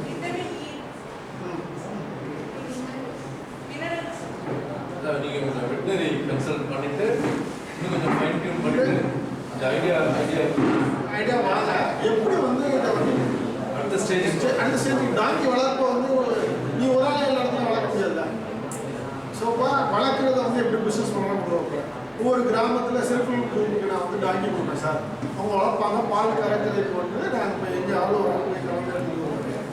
[SPEAKER 3] நீங்கள் கொஞ்சம் வெட்டினரி கன்சல்ட் பண்ணிட்டு இன்னும் கொஞ்சம் ஃபைன் டியூன் பண்ணிட்டு அந்த ஐடியா
[SPEAKER 1] வாங்க. எப்படி வந்து இதை வந்து
[SPEAKER 3] அடுத்த ஸ்டேஜ்
[SPEAKER 1] டாங்கி வளர்ப்ப வந்து நீ ஒரு ஆள் எல்லா இடத்துலையும் வளர்க்க முடியாதுல்ல. ஸோ இப்போ வளர்க்குறத வந்து எப்படி பிஸ்னஸ் பண்ணலாம் கொண்டு வைப்பேன். ஒவ்வொரு கிராமத்தில் செல்ஃப் ஹெல்ப் குரூப்புக்கு நான் வந்து டாங்கி கொடுப்பேன் சார். அவங்க வளர்ப்பாங்க. பால் கறக்கிறதுக்கு வந்து நாங்கள் இப்போ எங்கள் ஆள் ஒரு ஆள் போய் கலந்து எடுத்துட்டு வருவேன்.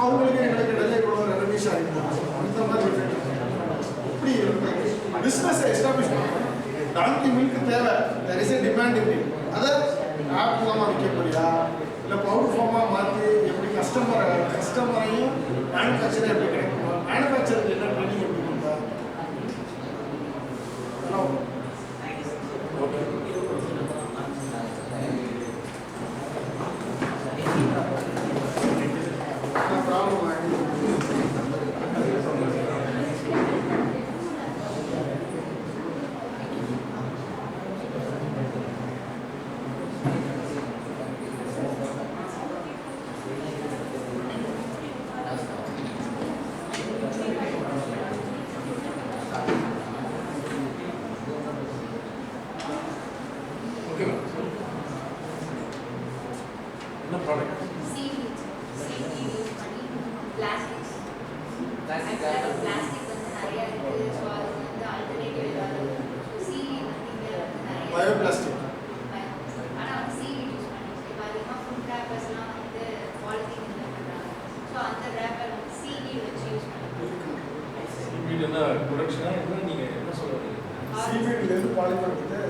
[SPEAKER 1] அவங்களுக்கு எங்களுக்கு இடையில இவ்வளோ ரெவன்யூஸ் ஆகிடும். அந்த மாதிரி இப்படி பிஸ்னஸ் எஸ்டாப்ளிஷ் பண்ணணும். டாங்கி மில்க் தேவை. தெர் இஸ் எ டிமாண்ட் இப்படி. அதை ஆப் மூலமாக விற்க முடியா இல்லை பவுடர் ஃபார்மாக மாற்றி எப்படி கஸ்டமரையும் மேனுஃபேக்சரை எப்படி கிடைக்கும்? மேனுஃபேக்சருக்கு என்ன ட்ரைனிங் எப்படி கொடுத்தா? ப்ராப்ளம் ஆகிடும்.
[SPEAKER 3] என்ன ப்ராடக்ட்?
[SPEAKER 2] CD யூஸ் பண்ணி பிளாஸ்டிக்ஸ் பிளாஸ்டிக் வந்து நிறைய இருக்குது. ஸோ அது வந்து ஆல்டர்னேட்டிவ் ஏதாவது CD வந்து இங்கே வந்து நிறைய
[SPEAKER 1] பயோபிளாஸ்டிக்.
[SPEAKER 2] ஆனால் வந்து CD யூஸ் பண்ணி இப்போ அதிகமாக ஃபுட் ரேப்பர்ஸ்லாம் வந்து பாலித்தீன் யூஸ் பண்ணுறாங்க. ஸோ அந்த ரேப்பர் வந்து CD வச்சு யூஸ் பண்ணுறாங்க.
[SPEAKER 3] வீடுனா ப்ரொடக்ஷனா என்ன நீங்கள் என்ன சொல்கிறீங்க?
[SPEAKER 1] சீவீட்லேருந்து பாலிமர் வந்து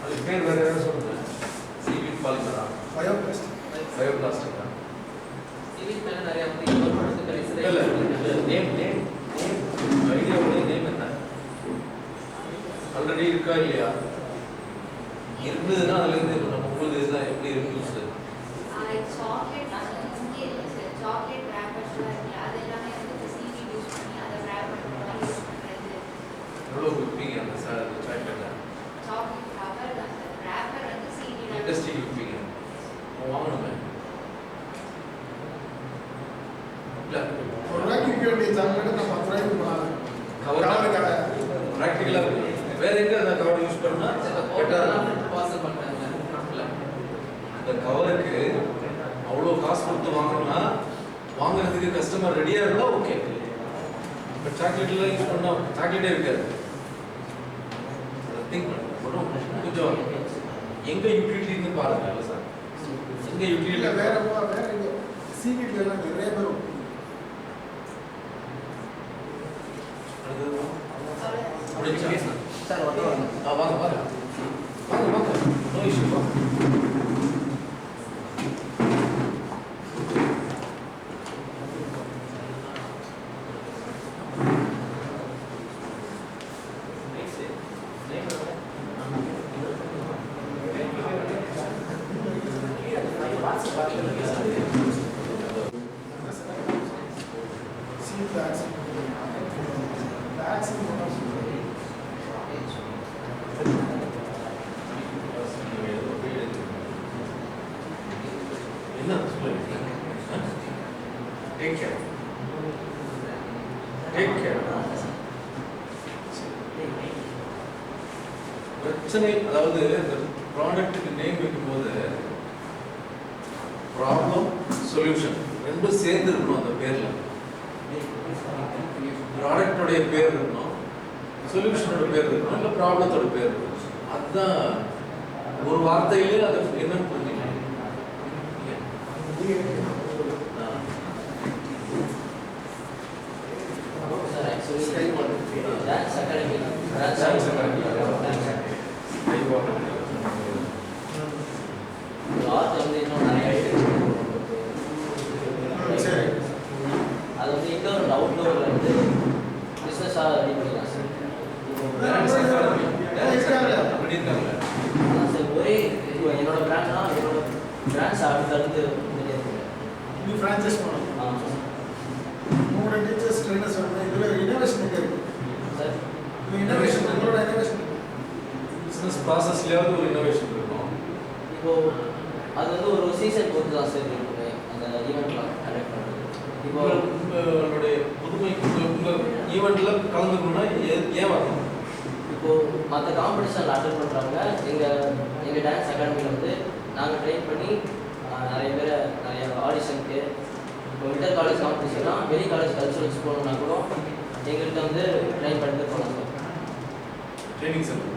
[SPEAKER 3] அது பேர் வேறு யாரும் சொல்லுங்கள். சீவீட் பாலிமரா?
[SPEAKER 1] பயோபிளாஸ்டிக்.
[SPEAKER 3] பயோபிளாஸ்டிக்கா?
[SPEAKER 10] சீவீட் மேலே நிறையா வந்து இல்லை
[SPEAKER 3] நேம் ஐடியாவோட நேம் என்ன? ஆல்ரெடி இருக்கா இல்லையா? இருந்ததுன்னா அதுலேருந்து நம்ம உங்களுக்கு இதுதான் எப்படி இருக்குன்னு சார்?
[SPEAKER 2] சாக்லேட் அது இங்கே இல்லை சார். சாக்லேட் ரேப்பர்ஸ்லாம் இருக்குல்ல அது எல்லாமே வந்து CD யூஸ் பண்ணி அதை ரேப் பண்ணுறது யூஸ் பண்ணுறது.
[SPEAKER 3] எவ்வளோ விற்பீங்க அந்த சார் சாக்லேட்டை?
[SPEAKER 2] சாக்லேட் ரப்பர் தான் சார். ரேப்பர் வந்து CD
[SPEAKER 3] இண்டஸ்ட்ரிக்கு விற்பீங்க. வாங்கணுமே இல்லை
[SPEAKER 1] ஒரு ரூபாய்க்கு விற்க வேண்டிய சாக்லேட் நம்ம 10 ரூபாய்க்கு போகலாம்.
[SPEAKER 3] ப்ராக்டிக்கலாக வேற எங்கே அந்த கவர் யூஸ் பண்ணால்
[SPEAKER 10] பார்சல் பண்ணுறாங்க
[SPEAKER 3] இந்த கவருக்கு அவ்வளோ காசு கொடுத்து வாங்கணும்னா வாங்குறதுக்கு கஸ்டமர் ரெடியாக இருந்தால் ஓகே. இப்போ சாக்லேட்லாம் யூஸ் பண்ணால் சாக்லேட்டே இருக்காது. திங்க் பண்ணுறோம் கொஞ்சம் எங்கே யூட்டிலிட்டின்னு பாருங்க சார். எங்கே யூட்டிலிட்டி
[SPEAKER 1] வேற சீக்கிரம் எல்லாம் நிறைய பேர்
[SPEAKER 9] சார் ஒட்ட வாங்க.
[SPEAKER 3] வாங்க வாங்க வாங்க வாங்க நோ இஷ்யூ வாங்க. என்ன சொல்லுங்க? Take care. Take care. பிரச்சனை அதாவது இந்த ப்ராடக்ட்டுக்கு நேம் வைக்கும்போது ப்ராப்ளம் சொல்யூஷன் ரெண்டும் சேர்ந்து இருக்கணும். அந்த பேர்ல ப்ராடக்டோடைய பேர் இருக்கணும், சொல்யூஷனோட பேர் இருக்கணும், இல்லை ப்ராப்ளத்தோட பேர் இருக்கணும். அதுதான் ஒரு வார்த்தையிலே அதை என்னன்னு புரிஞ்சுக்கலாம்.
[SPEAKER 10] Sir actually dance academy art வந்து இன்னும் நிறைய அது வந்து இன்டோர் அவுட்டோரில் வந்து பிஸ்னஸாக ரெடி பண்ணிக்கலாம் சார். அதான் சார் ஒரே என்னோட பிராண்ட்னா என்னோட பிராண்ட்ஸ் அடுத்தடுத்து
[SPEAKER 1] நீ ஃப்ரான்ச்சைஸ் பண்ணணும். உங்களோட டீச்சர்ஸ் ட்ரெயினர்ஸ் வந்து இதில் இனோவேஷன் இருக்கு
[SPEAKER 10] சார்.
[SPEAKER 1] இனோவேஷன் உங்களோட இனோவேஷன்
[SPEAKER 3] பிஸ்னஸ் ப்ராசஸ்லேயாவது ஒரு இனோவேஷன் இருக்கும்.
[SPEAKER 10] இப்போது அது வந்து ஒரு சீசன் பொறுத்து தான் சார் இருக்குமே அந்த ஈவெண்ட்லாம் கண்டக்ட் பண்ணுறது. இப்போ
[SPEAKER 3] உங்களுடைய புதுமை உங்கள் ஈவெண்ட்டில் கலந்துக்கணும்னா ஏன் வரணும்?
[SPEAKER 10] இப்போது மற்ற காம்படிஷனில் அட்டன் பண்ணுறவங்க எங்கள் டான்ஸ் அகாடமியில் வந்து நாங்கள் ட்ரெயின் பண்ணி நிறைய பேரை நிறைய ஆடிஷனுக்கு இப்போ இன்டர் காலேஜ் காம்படிஷன்னா வெளி காலேஜ் கல்ச்சுரல்ஸ் போகணுன்னா கூட எங்கள்கிட்ட வந்து ட்ரெயின் பண்ணிட்டு போனாங்க
[SPEAKER 3] ட்ரைனிங் சென்டர்.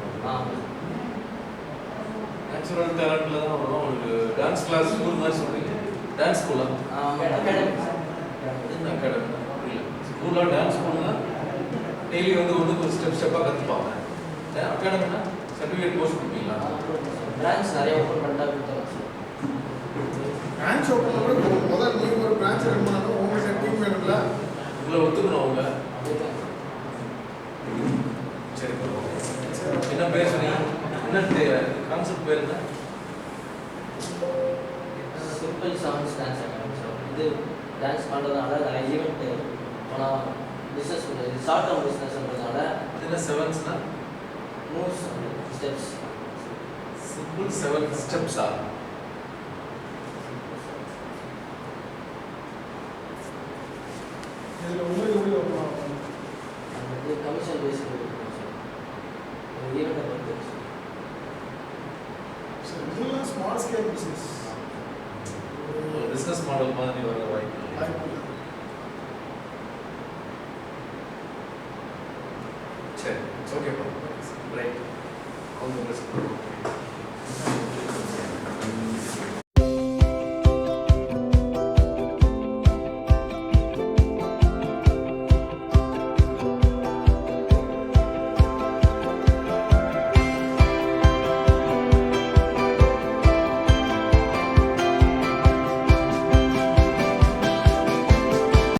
[SPEAKER 3] நேச்சுரல் டேலண்ட்டில் தான் வரும். உங்களுக்கு டான்ஸ் கிளாஸ் ஸ்கூல் மாதிரி சொல்கிறீங்க. டான்ஸ் ஸ்கூலாக
[SPEAKER 10] அகாடமி
[SPEAKER 3] என்ன அகாடமி புரியல. ஸ்கூலாக டான்ஸ் ஸ்கூல்னா டெய்லி வந்து ஒரு ஸ்டெப்பாக கற்றுப்பாங்க. அகாடமினா சர்டிஃபிகேட் கோர்ஸ் கொடுப்பீங்களா?
[SPEAKER 10] பிரான்ச் நிறைய ஓப்பன் பண்ணிட்டா கொடுத்தாங்க சார்.
[SPEAKER 1] பிரான்ச் ஓப்பன் பண்ணுறது முதல் நீங்கள் ஒரு பிரான்ச் ரன் பண்ணணும். உங்கள்கிட்ட டீம் வேணும்ல,
[SPEAKER 3] உங்களை ஒத்துக்கணும் அவங்க. சரி என்ன பேர் சொன்னீங்க? என்ன கான்செப்ட் பேர் என்ன?
[SPEAKER 10] Simple songs dance academy sir. இது டான்ஸ் பண்ணுறதுனால நிறைய ஈவெண்ட் போனால் பிஸ்னஸ் பண்ணுறது ஷார்ட் டேர்ம் பிஸ்னஸ்ன்றதுனால
[SPEAKER 3] என்ன செவன்ஸ்னா
[SPEAKER 10] மூவ்ஸ் ஸ்டெப்ஸ்
[SPEAKER 3] சிம்பிள் 7 ஸ்டெப்ஸா?
[SPEAKER 1] இதில் உங்களுக்கு எப்படி வைப்போம்?
[SPEAKER 10] இது கமிஷன் பேஸ் ஈவெண்ட்டை பொறுத்து
[SPEAKER 1] இதெல்லாம் small scale business
[SPEAKER 3] business model மாதிரி வர வாய்ப்பு. சரி okay right. All the best.